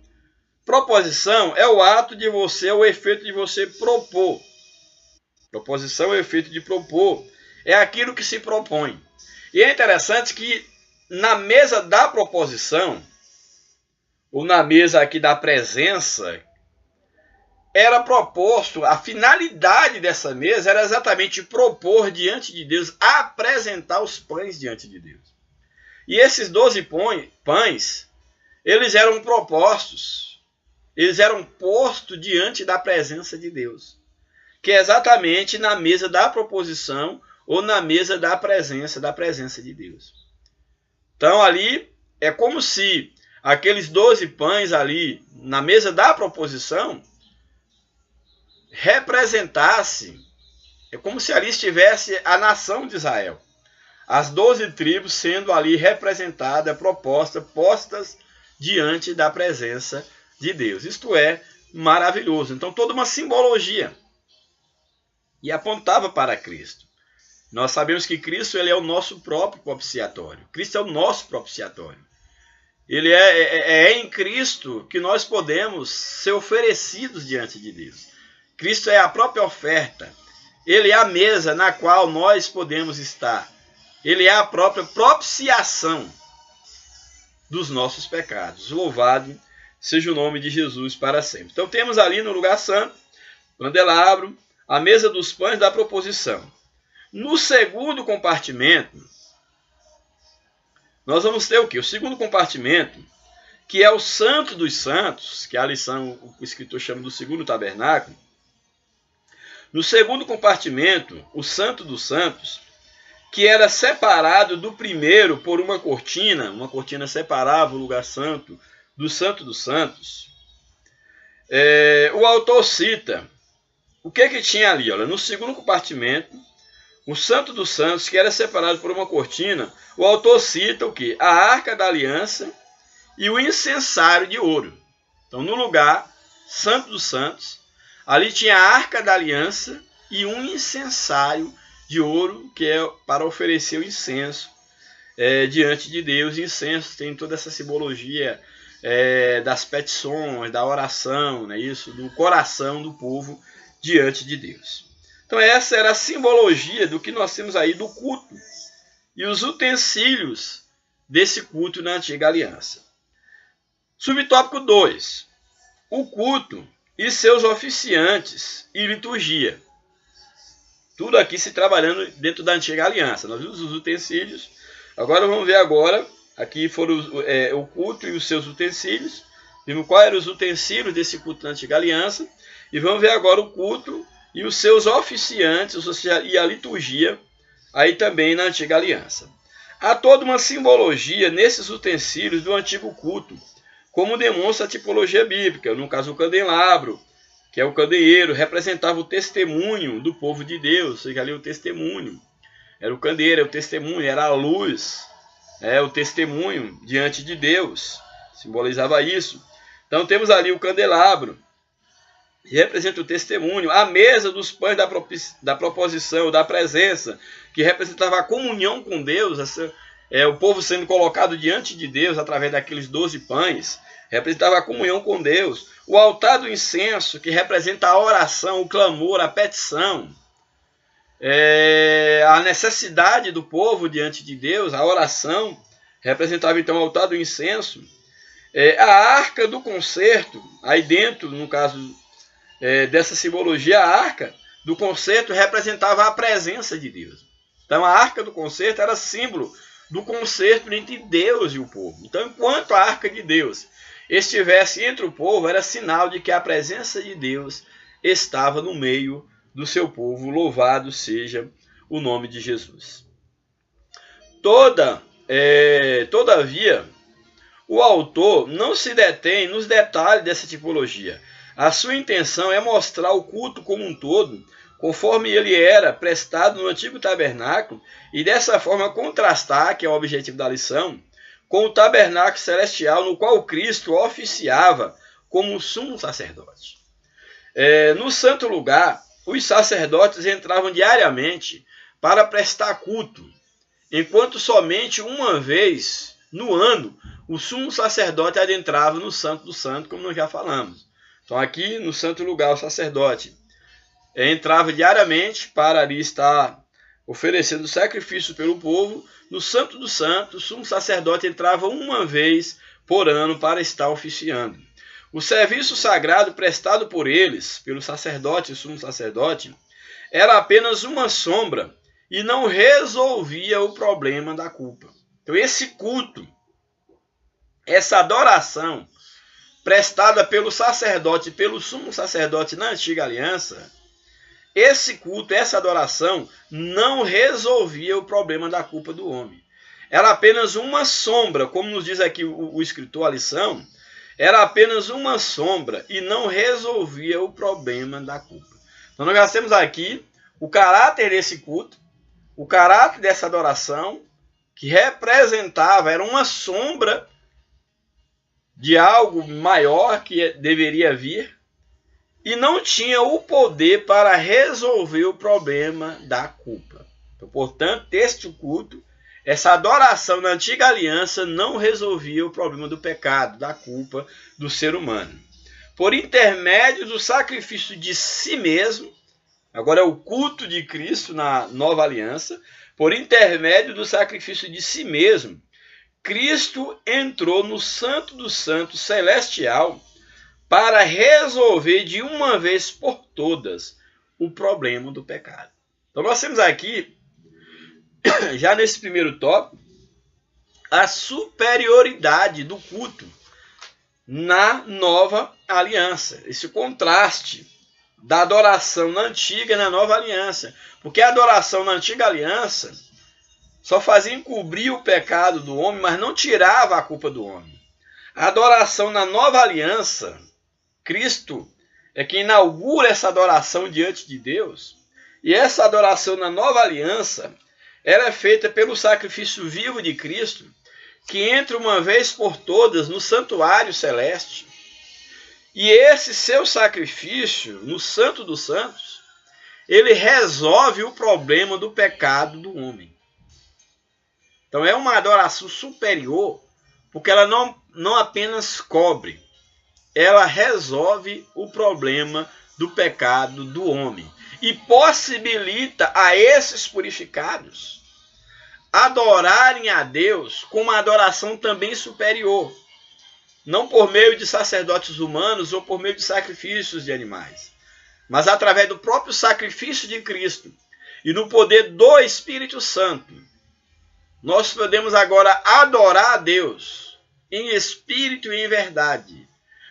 proposição é o ato de você, o efeito de você propor. Proposição é o efeito de propor, é aquilo que se propõe. E é interessante que na mesa da proposição, ou na mesa aqui da presença, era proposto, a finalidade dessa mesa era exatamente propor diante de Deus, apresentar os pães diante de Deus. E esses 12 pães, eles eram propostos, eles eram postos diante da presença de Deus, que é exatamente na mesa da proposição ou na mesa da presença de Deus. Então ali é como se aqueles 12 pães ali na mesa da proposição representasse, é como se ali estivesse a nação de Israel. As 12 tribos sendo ali representadas, postas diante da presença de Deus. Isto é maravilhoso. Então toda uma simbologia. E apontava para Cristo. Nós sabemos que Cristo, ele é o nosso próprio propiciatório. Cristo é o nosso propiciatório. Ele é em Cristo que nós podemos ser oferecidos diante de Deus. Cristo é a própria oferta. Ele é a mesa na qual nós podemos estar. Ele é a própria propiciação dos nossos pecados. Louvado seja o nome de Jesus para sempre. Então temos ali no lugar santo, candelabro, a mesa dos pães da proposição. No segundo compartimento, nós vamos ter o quê? O segundo compartimento, que é o Santo dos Santos, que é a lição, o escritor chama do segundo tabernáculo. No segundo compartimento, o Santo dos Santos, que era separado do primeiro por uma cortina separava o lugar santo do Santo dos Santos. O autor cita o que tinha ali? Olha, no segundo compartimento, o Santo dos Santos, que era separado por uma cortina, o autor cita o quê? A Arca da Aliança e o incensário de ouro. Então, no lugar Santo dos Santos, ali tinha a Arca da Aliança e um incensário de ouro, que é para oferecer o incenso diante de Deus. Incenso tem toda essa simbologia das petições, da oração, né, isso, do coração do povo diante de Deus. Então essa era a simbologia do que nós temos aí do culto e os utensílios desse culto na Antiga Aliança. Subtópico 2. O culto e seus oficiantes e liturgia. Tudo aqui se trabalhando dentro da Antiga Aliança. Nós vimos os utensílios. Agora vamos ver aqui foram o culto e os seus utensílios. Vimos quais eram os utensílios desse culto na Antiga Aliança. E vamos ver agora o culto e os seus oficiantes, ou seja, e a liturgia, aí também na Antiga Aliança. Há toda uma simbologia nesses utensílios do antigo culto, como demonstra a tipologia bíblica. No caso, o candelabro, que é o candeeiro, representava o testemunho do povo de Deus. Seja ali o testemunho. Era o candeeiro, o testemunho, era a luz, o testemunho diante de Deus. Simbolizava isso. Então temos ali o candelabro, que representa o testemunho. A mesa dos pães da proposição, da presença, que representava a comunhão com Deus, o povo sendo colocado diante de Deus através daqueles 12 pães, representava a comunhão com Deus. O altar do incenso, que representa a oração, o clamor, a petição, a necessidade do povo diante de Deus, a oração, representava então o altar do incenso. A arca do concerto, aí dentro, no caso dessa simbologia, a arca do concerto representava a presença de Deus. Então a arca do concerto era símbolo do concerto entre Deus e o povo. Então, enquanto a arca de Deus estivesse entre o povo, era sinal de que a presença de Deus estava no meio do seu povo. Louvado seja o nome de Jesus. Todavia, o autor não se detém nos detalhes dessa tipologia. A sua intenção é mostrar o culto como um todo, conforme ele era prestado no antigo tabernáculo, e dessa forma contrastar, que é o objetivo da lição, com o tabernáculo celestial no qual Cristo oficiava como sumo sacerdote. No santo lugar, os sacerdotes entravam diariamente para prestar culto, enquanto somente uma vez no ano o sumo sacerdote adentrava no Santo do Santo, como nós já falamos. Então aqui no santo lugar o sacerdote entrava diariamente para ali estar oferecendo sacrifício pelo povo. No Santo do Santo, o sumo sacerdote entrava uma vez por ano para estar oficiando. O serviço sagrado prestado por eles, pelo sacerdote e sumo sacerdote, era apenas uma sombra e não resolvia o problema da culpa. Então esse culto, essa adoração prestada pelo sacerdote e pelo sumo sacerdote na antiga aliança, esse culto, essa adoração, não resolvia o problema da culpa do homem. Era apenas uma sombra, como nos diz aqui o escritor, a lição, era apenas uma sombra e não resolvia o problema da culpa. Então nós já temos aqui o caráter desse culto, o caráter dessa adoração, que representava, era uma sombra de algo maior que deveria vir, e não tinha o poder para resolver o problema da culpa. Então, portanto, este culto, essa adoração na antiga aliança não resolvia o problema do pecado, da culpa do ser humano. Por intermédio do sacrifício de si mesmo, agora é o culto de Cristo na nova aliança, por intermédio do sacrifício de si mesmo, Cristo entrou no Santo dos Santos celestial para resolver de uma vez por todas o problema do pecado. Então nós temos aqui, já nesse primeiro tópico, a superioridade do culto na nova aliança. Esse contraste da adoração na antiga e na nova aliança. Porque a adoração na antiga aliança só fazia encobrir o pecado do homem, mas não tirava a culpa do homem. A adoração na nova aliança, Cristo é quem inaugura essa adoração diante de Deus. E essa adoração na nova aliança, ela é feita pelo sacrifício vivo de Cristo, que entra uma vez por todas no santuário celeste. E esse seu sacrifício, no Santo dos Santos, ele resolve o problema do pecado do homem. Então é uma adoração superior, porque ela não apenas cobre, ela resolve o problema do pecado do homem. E possibilita a esses purificados adorarem a Deus com uma adoração também superior. Não por meio de sacerdotes humanos ou por meio de sacrifícios de animais, mas através do próprio sacrifício de Cristo e no poder do Espírito Santo. Nós podemos agora adorar a Deus em espírito e em verdade.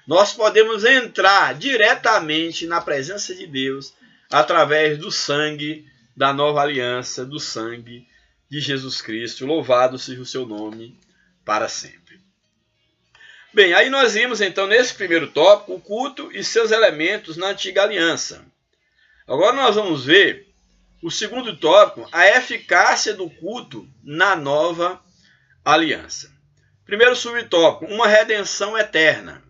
Nós podemos entrar diretamente na presença de Deus através do sangue da nova aliança, do sangue de Jesus Cristo. Louvado seja o seu nome para sempre. Bem, aí nós vimos então nesse primeiro tópico o culto e seus elementos na antiga aliança. Agora nós vamos ver o segundo tópico, a eficácia do culto na nova aliança. Primeiro subtópico, uma redenção eterna.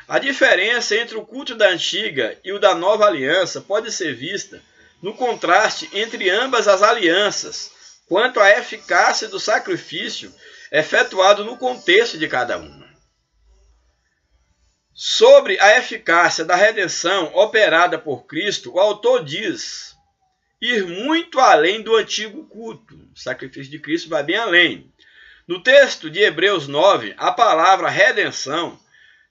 A diferença entre o culto da antiga e o da nova aliança pode ser vista no contraste entre ambas as alianças, quanto à eficácia do sacrifício efetuado no contexto de cada uma. Sobre a eficácia da redenção operada por Cristo, o autor diz ir muito além do antigo culto. O sacrifício de Cristo vai bem além. No texto de Hebreus 9, a palavra redenção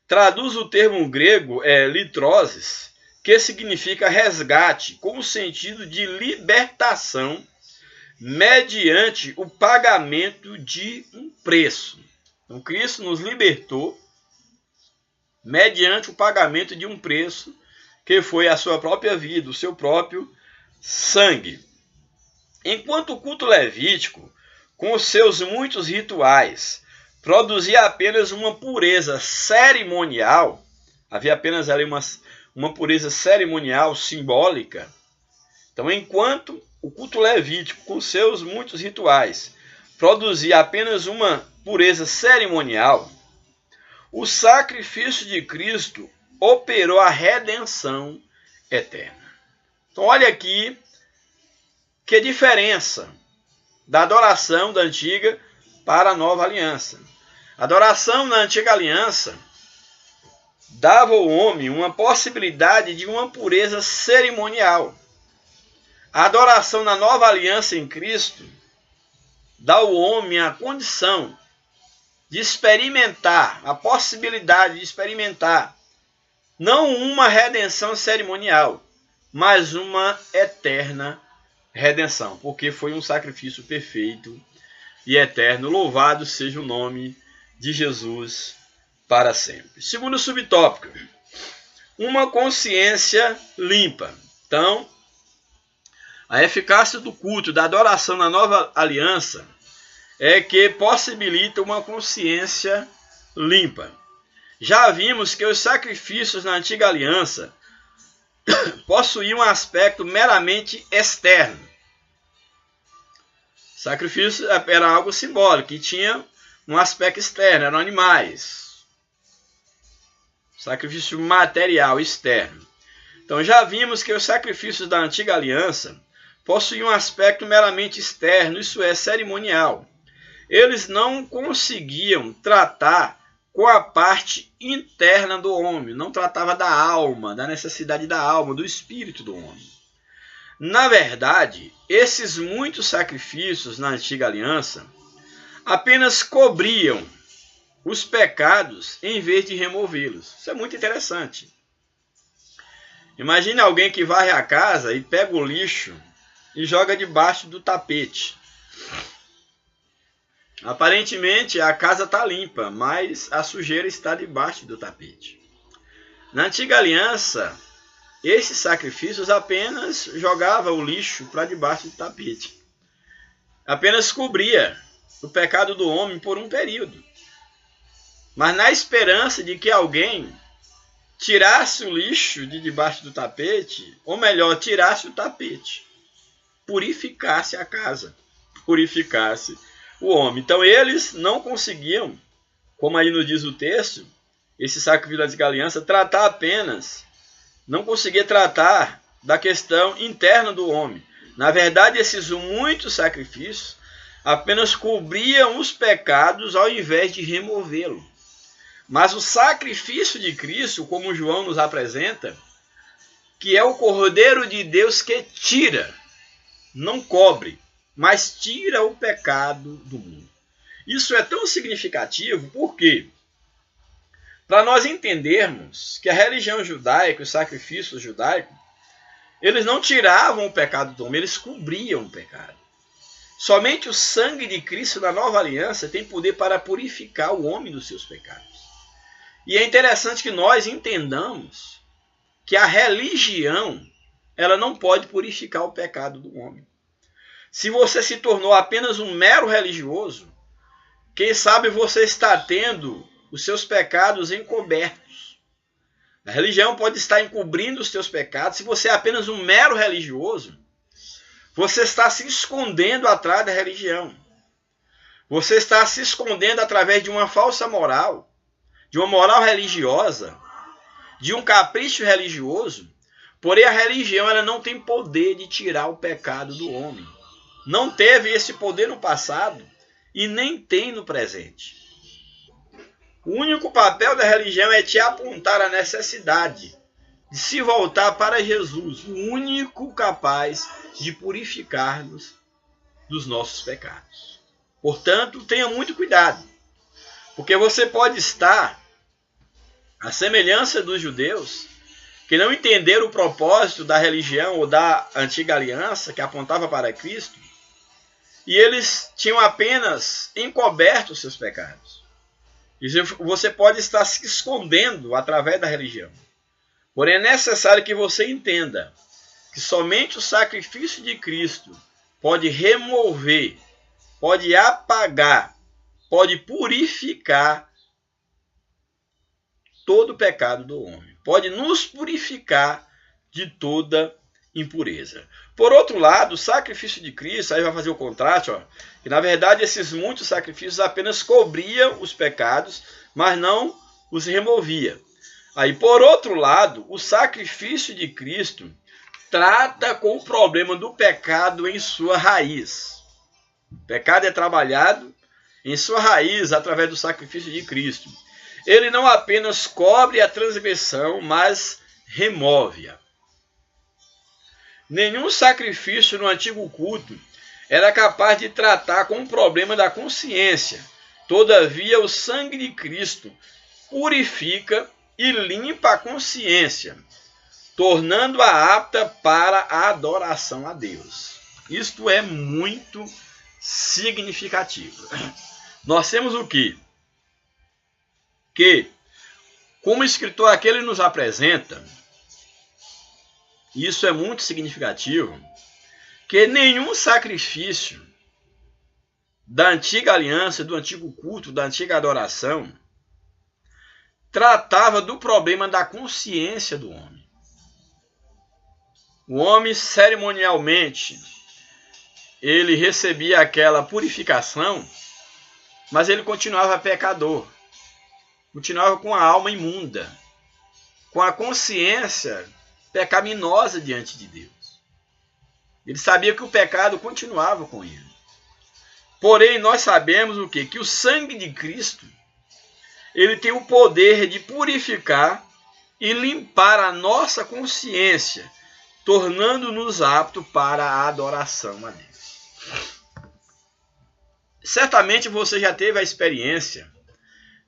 traduz o termo grego litroses, que significa resgate, com o sentido de libertação mediante o pagamento de um preço. Então, Cristo nos libertou mediante o pagamento de um preço, que foi a sua própria vida, o seu próprio sangue. Enquanto o culto levítico, com os seus muitos rituais, produzia apenas uma pureza cerimonial, havia apenas ali uma pureza cerimonial, simbólica. Então, enquanto o culto levítico, com seus muitos rituais, produzia apenas uma pureza cerimonial, o sacrifício de Cristo operou a redenção eterna. Então, olha aqui que diferença da adoração da antiga para a nova aliança. A adoração na antiga aliança dava ao homem uma possibilidade de uma pureza cerimonial. A adoração na nova aliança em Cristo dá ao homem a condição de experimentar, a possibilidade de experimentar não uma redenção cerimonial, mas uma eterna redenção, porque foi um sacrifício perfeito e eterno. Louvado seja o nome de Jesus para sempre. Segundo subtópico, uma consciência limpa. Então, a eficácia do culto, da adoração na nova aliança é que possibilita uma consciência limpa. Já vimos que os sacrifícios na antiga aliança possuíam um aspecto meramente externo. Sacrifício era algo simbólico, e tinha um aspecto externo, eram animais. Sacrifício material, externo. Então já vimos que os sacrifícios da antiga aliança possuíam um aspecto meramente externo, isso é, cerimonial. Eles não conseguiam tratar com a parte interna do homem, não tratava da alma, da necessidade da alma, do espírito do homem. Na verdade, esses muitos sacrifícios na antiga aliança apenas cobriam os pecados em vez de removê-los. Isso é muito interessante. Imagine alguém que varre a casa e pega o lixo e joga debaixo do tapete. Aparentemente a casa está limpa, mas a sujeira está debaixo do tapete. Na antiga aliança, esses sacrifícios apenas jogavam o lixo para debaixo do tapete. Apenas cobria o pecado do homem por um período. Mas na esperança de que alguém tirasse o lixo de debaixo do tapete, ou melhor, tirasse o tapete, purificasse a casa, purificasse o homem. Então eles não conseguiam, como aí nos diz o texto, esse sacrifício da antiga aliança, tratar apenas, não conseguia tratar da questão interna do homem. Na verdade, esses muitos sacrifícios apenas cobriam os pecados ao invés de removê-lo. Mas o sacrifício de Cristo, como João nos apresenta, que é o Cordeiro de Deus que tira, não cobre, mas tira o pecado do mundo. Isso é tão significativo porque, para nós entendermos que a religião judaica, os sacrifícios judaicos, eles não tiravam o pecado do homem, eles cobriam o pecado. Somente o sangue de Cristo na nova aliança tem poder para purificar o homem dos seus pecados. E é interessante que nós entendamos que a religião, ela não pode purificar o pecado do homem. Se você se tornou apenas um mero religioso, quem sabe você está tendo os seus pecados encobertos. A religião pode estar encobrindo os seus pecados. Se você é apenas um mero religioso, você está se escondendo atrás da religião. Você está se escondendo através de uma falsa moral, de uma moral religiosa, de um capricho religioso. Porém, a religião ela não tem poder de tirar o pecado do homem. Não teve esse poder no passado e nem tem no presente. O único papel da religião é te apontar a necessidade de se voltar para Jesus, o único capaz de purificar-nos dos nossos pecados. Portanto, tenha muito cuidado, porque você pode estar, à semelhança dos judeus, que não entenderam o propósito da religião ou da antiga aliança que apontava para Cristo, e eles tinham apenas encoberto os seus pecados. E você pode estar se escondendo através da religião. Porém, é necessário que você entenda que somente o sacrifício de Cristo pode remover, pode apagar, pode purificar todo o pecado do homem. Pode nos purificar de toda impureza. Por outro lado, o sacrifício de Cristo, aí vai fazer o contraste, que na verdade esses muitos sacrifícios apenas cobriam os pecados, mas não os removia. Aí, por outro lado, o sacrifício de Cristo trata com o problema do pecado em sua raiz. O pecado é trabalhado em sua raiz através do sacrifício de Cristo. Ele não apenas cobre a transgressão, mas remove-a. Nenhum sacrifício no antigo culto era capaz de tratar com o problema da consciência. Todavia, o sangue de Cristo purifica e limpa a consciência, tornando-a apta para a adoração a Deus. Isto é muito significativo. Nós temos o quê? Que, como o escritor aqui ele nos apresenta, isso é muito significativo, que nenhum sacrifício da antiga aliança, do antigo culto, da antiga adoração, tratava do problema da consciência do homem. O homem, cerimonialmente, ele recebia aquela purificação, mas ele continuava pecador. Continuava com a alma imunda, com a consciência pecaminosa diante de Deus. Ele sabia que o pecado continuava com ele. Porém, nós sabemos o quê? Que o sangue de Cristo, ele tem o poder de purificar e limpar a nossa consciência, tornando-nos aptos para a adoração a Deus. Certamente você já teve a experiência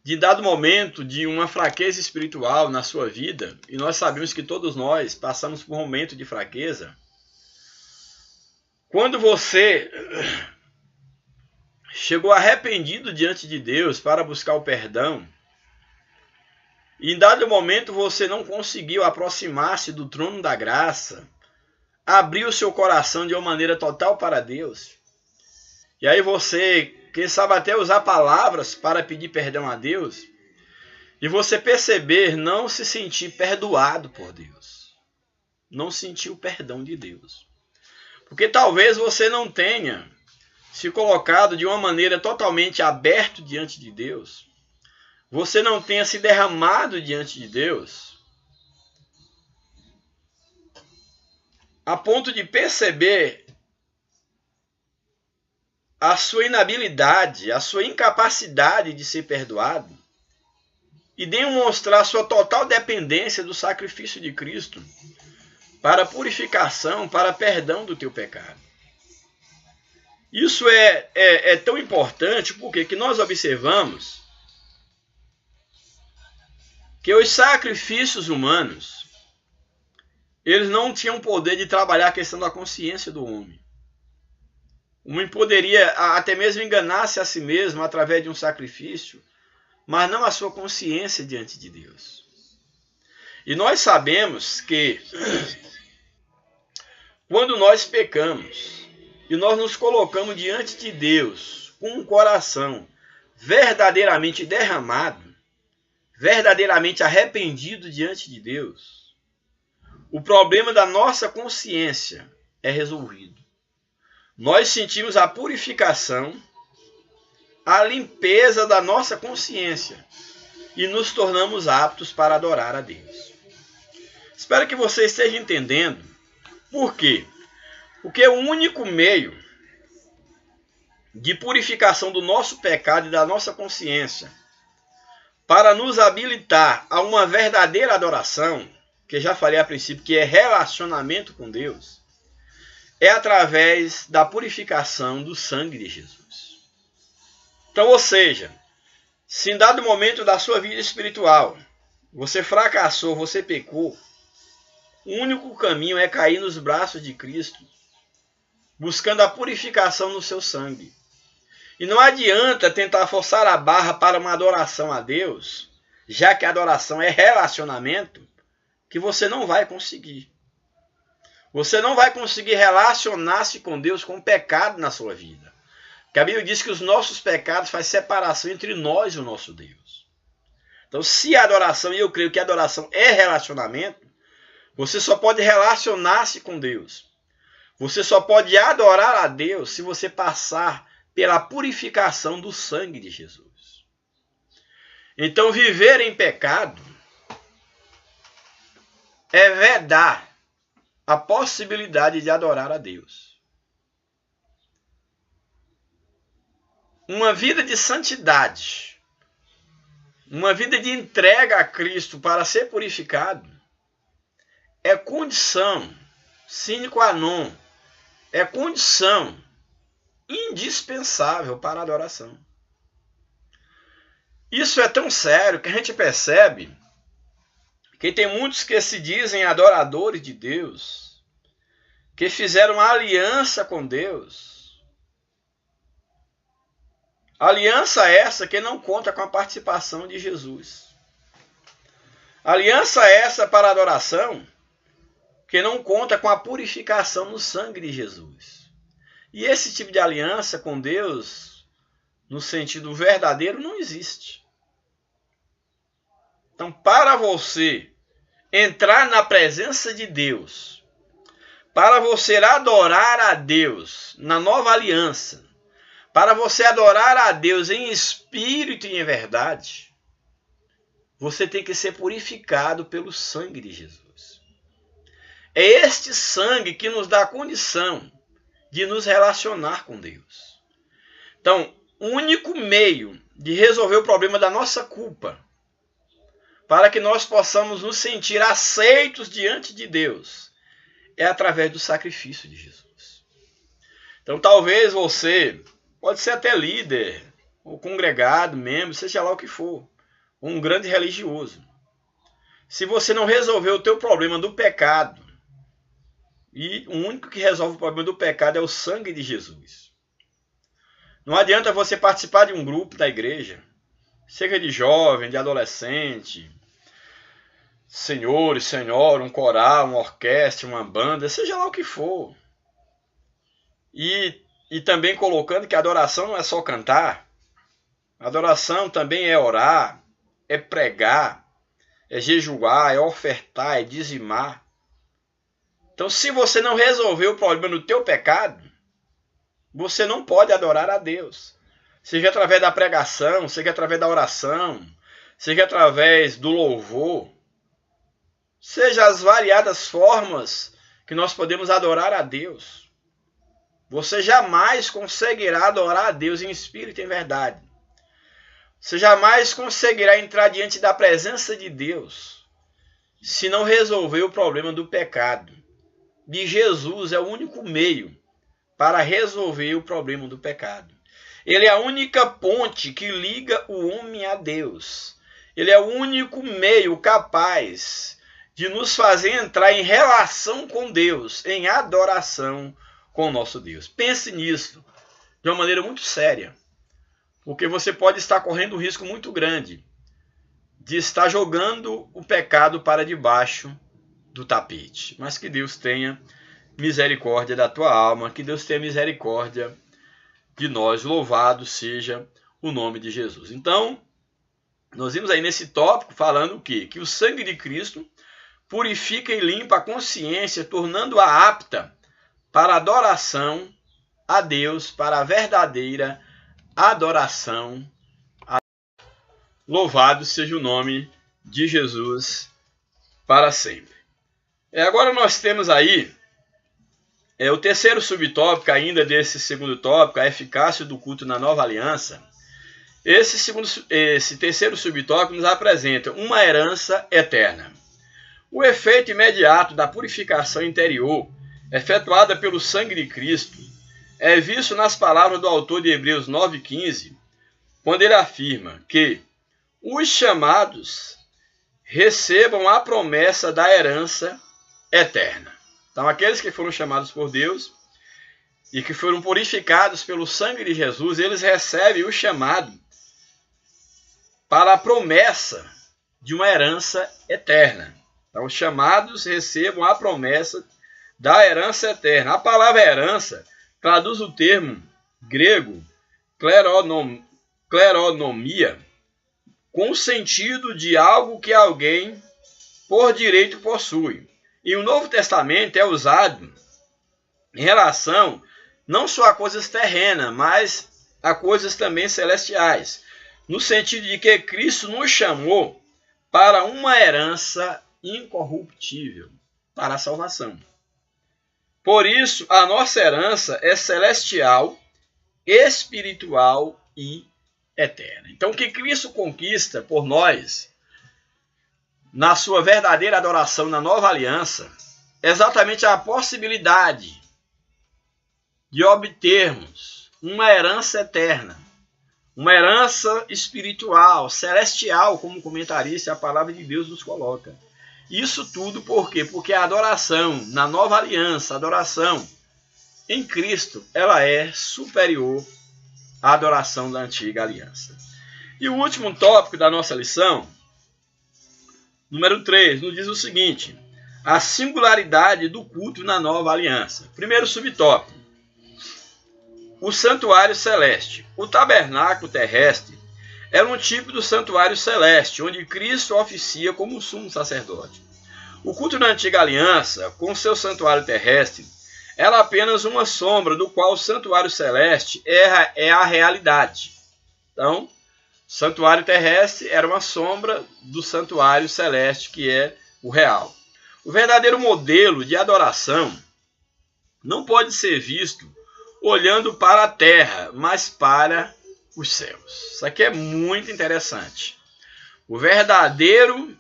de dado momento de uma fraqueza espiritual na sua vida, e nós sabemos que todos nós passamos por um momento de fraqueza. Quando você chegou arrependido diante de Deus para buscar o perdão, e em dado momento você não conseguiu aproximar-se do trono da graça, abrir o seu coração de uma maneira total para Deus, e aí você, quem sabe até usar palavras para pedir perdão a Deus, e você perceber não se sentir perdoado por Deus, não sentir o perdão de Deus. Porque talvez você não tenha se colocado de uma maneira totalmente aberta diante de Deus, você não tenha se derramado diante de Deus, a ponto de perceber a sua inabilidade, a sua incapacidade de ser perdoado, e demonstrar a sua total dependência do sacrifício de Cristo para purificação, para perdão do teu pecado. Isso é tão importante porque que nós observamos que os sacrifícios humanos, eles não tinham poder de trabalhar a questão da consciência do homem. O homem poderia até mesmo enganar-se a si mesmo através de um sacrifício, mas não a sua consciência diante de Deus. E nós sabemos que quando nós pecamos, e nós nos colocamos diante de Deus com um coração verdadeiramente derramado, verdadeiramente arrependido diante de Deus, o problema da nossa consciência é resolvido. Nós sentimos a purificação, a limpeza da nossa consciência e nos tornamos aptos para adorar a Deus. Espero que você esteja entendendo por quê. Porque o único meio de purificação do nosso pecado e da nossa consciência para nos habilitar a uma verdadeira adoração, que já falei a princípio que é relacionamento com Deus, é através da purificação do sangue de Jesus. Então, ou seja, se em dado momento da sua vida espiritual você fracassou, você pecou, o único caminho é cair nos braços de Cristo, buscando a purificação no seu sangue. E não adianta tentar forçar a barra para uma adoração a Deus, já que a adoração é relacionamento, que você não vai conseguir. Você não vai conseguir relacionar-se com Deus com o pecado na sua vida. Porque a Bíblia diz que os nossos pecados fazem separação entre nós e o nosso Deus. Então, se a adoração, e eu creio que a adoração é relacionamento, você só pode relacionar-se com Deus. Você só pode adorar a Deus se você passar pela purificação do sangue de Jesus. Então, viver em pecado é vedar a possibilidade de adorar a Deus. Uma vida de santidade, uma vida de entrega a Cristo para ser purificado, é condição sine qua non, é condição indispensável para a adoração. Isso é tão sério que a gente percebe que tem muitos que se dizem adoradores de Deus, que fizeram uma aliança com Deus. Aliança essa que não conta com a participação de Jesus. Aliança essa para a adoração que não conta com a purificação no sangue de Jesus. E esse tipo de aliança com Deus, no sentido verdadeiro, não existe. Então, para você entrar na presença de Deus, para você adorar a Deus na nova aliança, para você adorar a Deus em espírito e em verdade, você tem que ser purificado pelo sangue de Jesus. É este sangue que nos dá a condição de nos relacionar com Deus. Então, o único meio de resolver o problema da nossa culpa, para que nós possamos nos sentir aceitos diante de Deus, é através do sacrifício de Jesus. Então, talvez você, pode ser até líder, ou congregado, membro, seja lá o que for, um grande religioso. Se você não resolver o teu problema do pecado, e o único que resolve o problema do pecado é o sangue de Jesus. Não adianta você participar de um grupo da igreja, seja de jovem, de adolescente, senhor e senhora, um coral, uma orquestra, uma banda, seja lá o que for. E também colocando que a adoração não é só cantar. A adoração também é orar, é pregar, é jejuar, é ofertar, é dizimar. Então, se você não resolver o problema do teu pecado, você não pode adorar a Deus. Seja através da pregação, seja através da oração, seja através do louvor, seja as variadas formas que nós podemos adorar a Deus. Você jamais conseguirá adorar a Deus em espírito e em verdade. Você jamais conseguirá entrar diante da presença de Deus se não resolver o problema do pecado. De Jesus é o único meio para resolver o problema do pecado. Ele é a única ponte que liga o homem a Deus. Ele é o único meio capaz de nos fazer entrar em relação com Deus, em adoração com o nosso Deus. Pense nisso de uma maneira muito séria, porque você pode estar correndo um risco muito grande de estar jogando o pecado para debaixo do tapete. Mas que Deus tenha misericórdia da tua alma, que Deus tenha misericórdia de nós. Louvado seja o nome de Jesus. Então, nós vimos aí nesse tópico falando o quê? Que o sangue de Cristo purifica e limpa a consciência, tornando-a apta para a adoração a Deus, para a verdadeira adoração a Deus. Louvado seja o nome de Jesus para sempre. Agora nós temos aí o terceiro subtópico ainda desse segundo tópico, a eficácia do culto na nova aliança. Esse terceiro subtópico nos apresenta uma herança eterna. O efeito imediato da purificação interior, efetuada pelo sangue de Cristo, é visto nas palavras do autor de Hebreus 9,15, quando ele afirma que os chamados recebam a promessa da herança eterna. Então, aqueles que foram chamados por Deus e que foram purificados pelo sangue de Jesus, eles recebem o chamado para a promessa de uma herança eterna. Então, os chamados recebam a promessa da herança eterna. A palavra herança traduz o termo grego kleronomia, com o sentido de algo que alguém por direito possui. E o Novo Testamento é usado em relação não só a coisas terrenas, mas a coisas também celestiais, no sentido de que Cristo nos chamou para uma herança incorruptível, para a salvação. Por isso, a nossa herança é celestial, espiritual e eterna. Então, o que Cristo conquista por nós, na sua verdadeira adoração na nova aliança, é exatamente a possibilidade de obtermos uma herança eterna, uma herança espiritual, celestial, como comentarista a palavra de Deus nos coloca. Isso tudo por quê? Porque a adoração na nova aliança, a adoração em Cristo, ela é superior à adoração da antiga aliança. E o último tópico da nossa lição, número 3, nos diz o seguinte: a singularidade do culto na nova aliança. Primeiro subtópico: o santuário celeste. O tabernáculo terrestre era um tipo do santuário celeste, onde Cristo oficia como sumo sacerdote. O culto na antiga aliança, com seu santuário terrestre, era apenas uma sombra do qual o santuário celeste é a realidade. Então, o santuário terrestre era uma sombra do santuário celeste, que é o real. O verdadeiro modelo de adoração não pode ser visto olhando para a terra, mas para os céus. Isso aqui é muito interessante. O verdadeiro,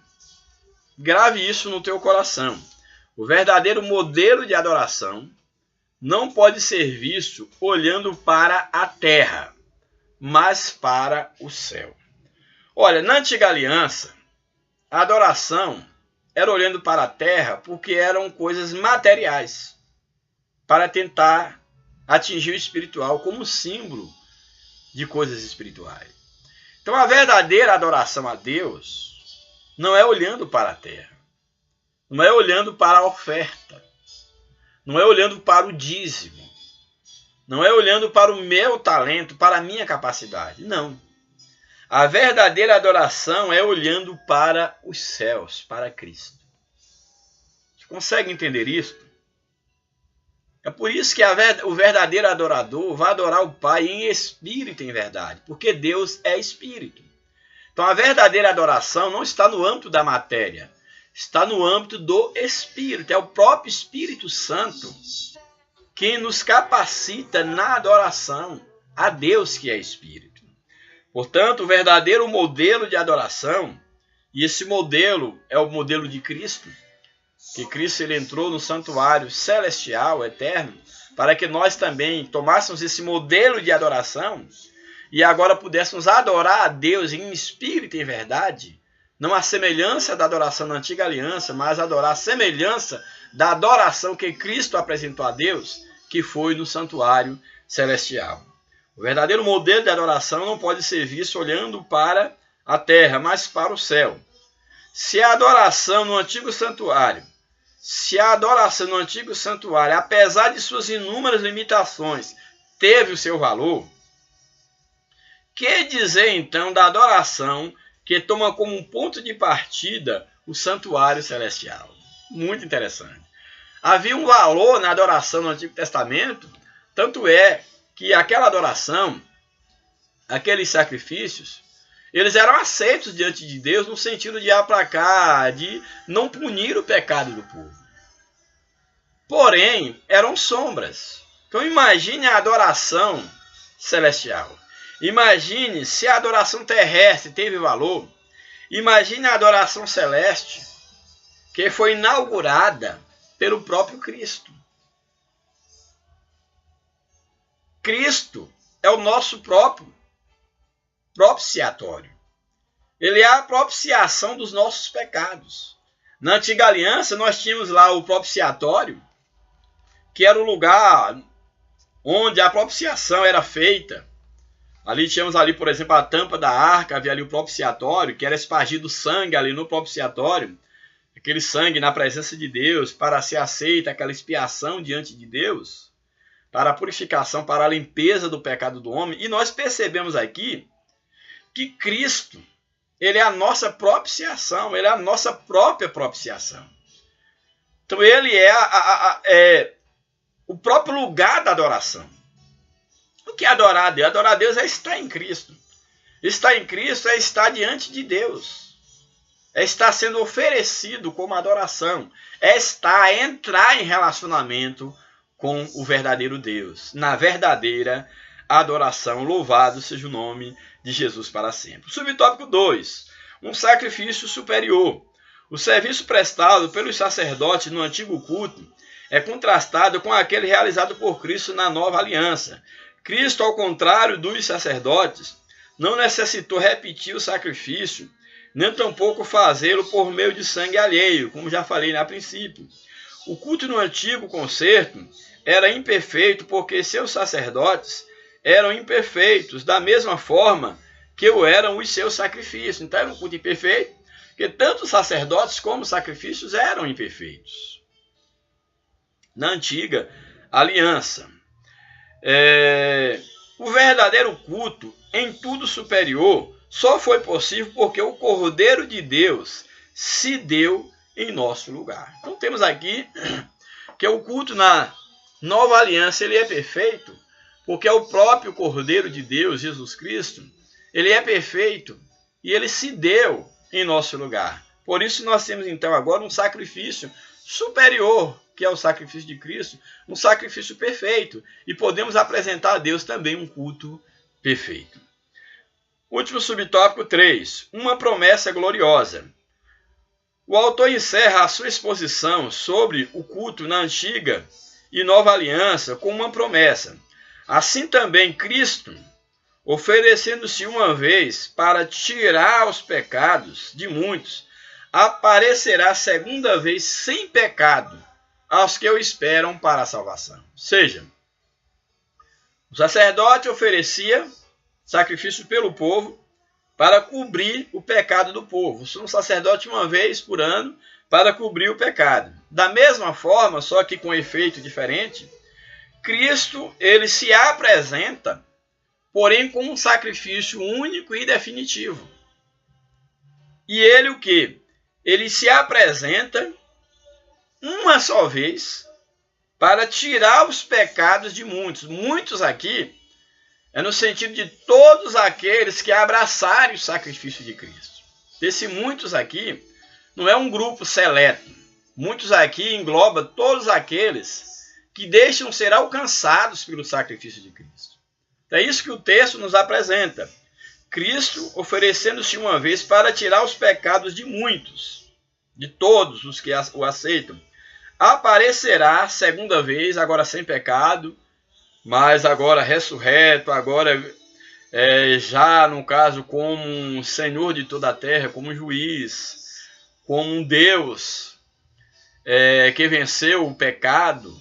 grave isso no teu coração, o verdadeiro modelo de adoração não pode ser visto olhando para a terra, mas para o céu. Olha, na antiga aliança, a adoração era olhando para a terra porque eram coisas materiais, para tentar atingir o espiritual como símbolo de coisas espirituais. Então, a verdadeira adoração a Deus não é olhando para a terra, não é olhando para a oferta, não é olhando para o dízimo, não é olhando para o meu talento, para a minha capacidade, não. A verdadeira adoração é olhando para os céus, para Cristo. Você consegue entender isso? É por isso que o verdadeiro adorador vai adorar o Pai em espírito e em verdade, porque Deus é espírito. Então a verdadeira adoração não está no âmbito da matéria, está no âmbito do Espírito. É o próprio Espírito Santo que nos capacita na adoração a Deus, que é Espírito. Portanto, o verdadeiro modelo de adoração, e esse modelo é o modelo de Cristo, que Cristo ele entrou no santuário celestial, eterno, para que nós também tomássemos esse modelo de adoração e agora pudéssemos adorar a Deus em espírito e em verdade, não a semelhança da adoração da antiga aliança, mas adorar a semelhança da adoração que Cristo apresentou a Deus, que foi no santuário celestial. O verdadeiro modelo de adoração não pode ser visto olhando para a terra, mas para o céu. Se a adoração no antigo santuário se a adoração no antigo santuário, apesar de suas inúmeras limitações, teve o seu valor, que dizer então da adoração que toma como um ponto de partida o santuário celestial? Muito interessante. Havia um valor na adoração no Antigo Testamento, tanto é que aquela adoração, aqueles sacrifícios, eles eram aceitos diante de Deus no sentido de aplacar, de não punir o pecado do povo. Porém, eram sombras. Então imagine a adoração celestial. Imagine se a adoração terrestre teve valor. Imagine a adoração celeste, que foi inaugurada pelo próprio Cristo. Cristo é o nosso próprio propiciatório. Ele é a propiciação dos nossos pecados. Na antiga aliança, nós tínhamos lá o propiciatório, que era o lugar onde a propiciação era feita. Ali tínhamos ali, por exemplo, a tampa da arca, havia ali o propiciatório, que era espargido sangue ali no propiciatório. Aquele sangue na presença de Deus, para ser aceita aquela expiação diante de Deus, para a purificação, para a limpeza do pecado do homem. E nós percebemos aqui que Cristo, ele é a nossa propiciação, ele é a nossa própria propiciação. Então ele é o próprio lugar da adoração. O que é adorar a Deus? Adorar a Deus é estar em Cristo. Estar em Cristo é estar diante de Deus. É estar sendo oferecido como adoração. É entrar em relacionamento com o verdadeiro Deus. Na verdadeira adoração. Louvado seja o nome de Jesus para sempre. Subtópico 2. Um sacrifício superior. O serviço prestado pelos sacerdotes no antigo culto é contrastado com aquele realizado por Cristo na nova aliança. Cristo, ao contrário dos sacerdotes, não necessitou repetir o sacrifício, nem tampouco fazê-lo por meio de sangue alheio, como já falei a princípio. O culto no antigo concerto era imperfeito porque seus sacerdotes eram imperfeitos, da mesma forma que o eram os seus sacrifícios. Então era um culto imperfeito, porque tanto os sacerdotes como os sacrifícios eram imperfeitos. Na antiga aliança, o verdadeiro culto em tudo superior só foi possível porque o Cordeiro de Deus se deu em nosso lugar. Então temos aqui que o culto na nova aliança ele é perfeito porque é o próprio Cordeiro de Deus, Jesus Cristo, ele é perfeito e ele se deu em nosso lugar. Por isso nós temos então agora um sacrifício superior, que é o sacrifício de Cristo, um sacrifício perfeito. E podemos apresentar a Deus também um culto perfeito. Último subtópico 3. Uma promessa gloriosa. O autor encerra a sua exposição sobre o culto na antiga e nova aliança com uma promessa. Assim também Cristo, oferecendo-se uma vez para tirar os pecados de muitos, aparecerá segunda vez sem pecado aos que o esperam para a salvação. Ou seja, o sacerdote oferecia sacrifício pelo povo para cobrir o pecado do povo. Um sacerdote uma vez por ano para cobrir o pecado. Da mesma forma, só que com efeito diferente, Cristo ele se apresenta, porém com um sacrifício único e definitivo. E ele o quê? Ele se apresenta uma só vez para tirar os pecados de muitos. Muitos aqui é no sentido de todos aqueles que abraçarem o sacrifício de Cristo. Desse muitos aqui não é um grupo seleto. Muitos aqui engloba todos aqueles que deixam ser alcançados pelo sacrifício de Cristo. É isso que o texto nos apresenta. Cristo oferecendo-se uma vez para tirar os pecados de muitos, de todos os que o aceitam. Aparecerá segunda vez, agora sem pecado, mas agora ressurreto, agora já no caso como um Senhor de toda a terra, como um juiz, como um Deus que venceu o pecado.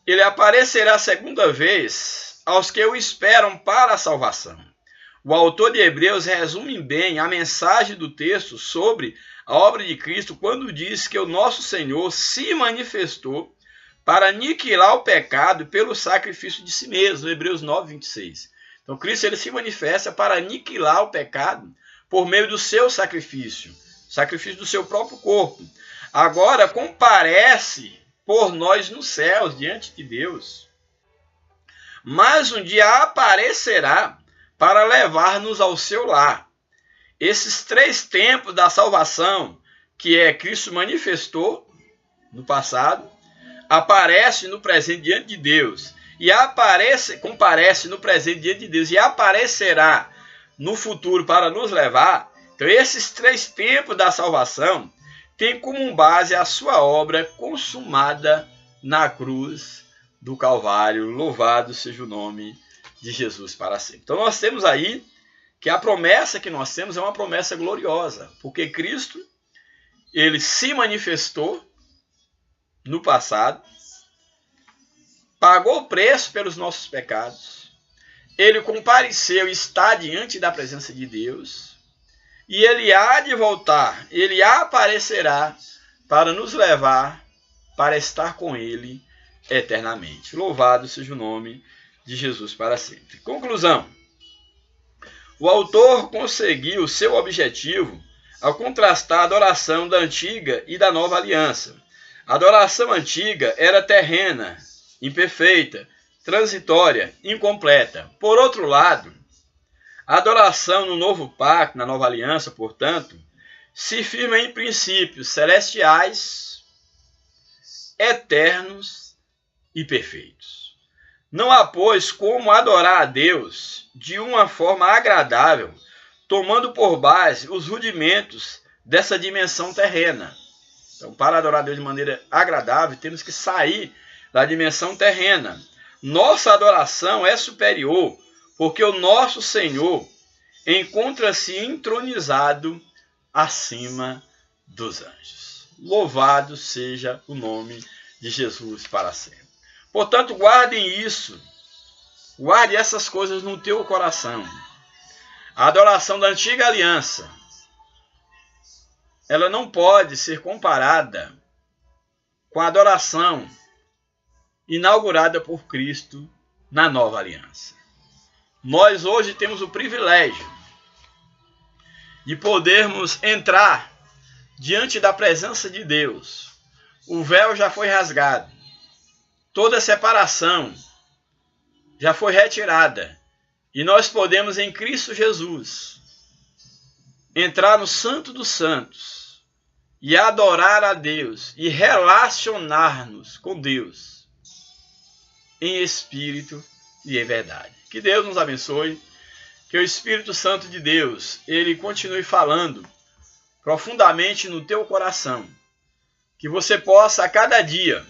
Ele aparecerá segunda vez aos que o esperam para a salvação. O autor de Hebreus resume bem a mensagem do texto sobre a obra de Cristo quando diz que o nosso Senhor se manifestou para aniquilar o pecado pelo sacrifício de si mesmo, Hebreus 9, 26. Então, Cristo ele se manifesta para aniquilar o pecado por meio do seu sacrifício do seu próprio corpo. Agora, comparece por nós nos céus, diante de Deus. Mas um dia aparecerá para levar-nos ao seu lar. Esses 3 tempos da salvação, que é Cristo manifestou no passado, aparece no presente diante de Deus, e comparece no presente diante de Deus, e aparecerá no futuro para nos levar. Então, esses 3 tempos da salvação têm como base a sua obra consumada na cruz do Calvário. Louvado seja o nome de Jesus para sempre. Então, nós temos aí que a promessa que nós temos é uma promessa gloriosa, porque Cristo, ele se manifestou no passado, pagou o preço pelos nossos pecados, ele compareceu e está diante da presença de Deus, e ele há de voltar, ele aparecerá para nos levar para estar com ele eternamente. Louvado seja o nome de Jesus para sempre. Conclusão. O autor conseguiu seu objetivo ao contrastar a adoração da antiga e da nova aliança. A adoração antiga era terrena, imperfeita, transitória, incompleta. Por outro lado, a adoração no novo pacto, na nova aliança, portanto, se firma em princípios celestiais, eternos e perfeitos. Não há, pois, como adorar a Deus de uma forma agradável, tomando por base os rudimentos dessa dimensão terrena. Então, para adorar a Deus de maneira agradável, temos que sair da dimensão terrena. Nossa adoração é superior, porque o nosso Senhor encontra-se entronizado acima dos anjos. Louvado seja o nome de Jesus para sempre. Portanto, guardem isso. Guarde essas coisas no teu coração. A adoração da antiga aliança, ela não pode ser comparada com a adoração inaugurada por Cristo na nova aliança. Nós hoje temos o privilégio de podermos entrar diante da presença de Deus. O véu já foi rasgado. Toda separação já foi retirada. E nós podemos, em Cristo Jesus, entrar no Santo dos Santos e adorar a Deus e relacionar-nos com Deus em espírito e em verdade. Que Deus nos abençoe, que o Espírito Santo de Deus, ele continue falando profundamente no teu coração, que você possa a cada dia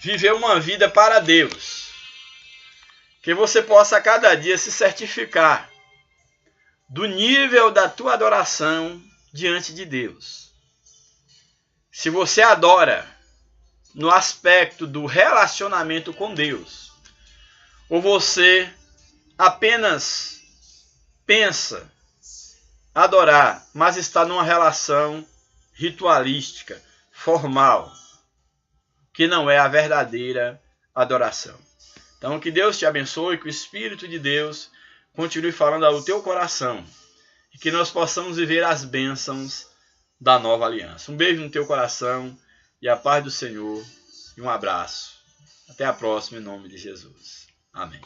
viver uma vida para Deus, que você possa a cada dia se certificar do nível da tua adoração diante de Deus. Se você adora no aspecto do relacionamento com Deus, ou você apenas pensa adorar, mas está numa relação ritualística, formal, que não é a verdadeira adoração. Então, que Deus te abençoe, que o Espírito de Deus continue falando ao teu coração e que nós possamos viver as bênçãos da nova aliança. Um beijo no teu coração e a paz do Senhor e um abraço. Até a próxima, em nome de Jesus. Amém.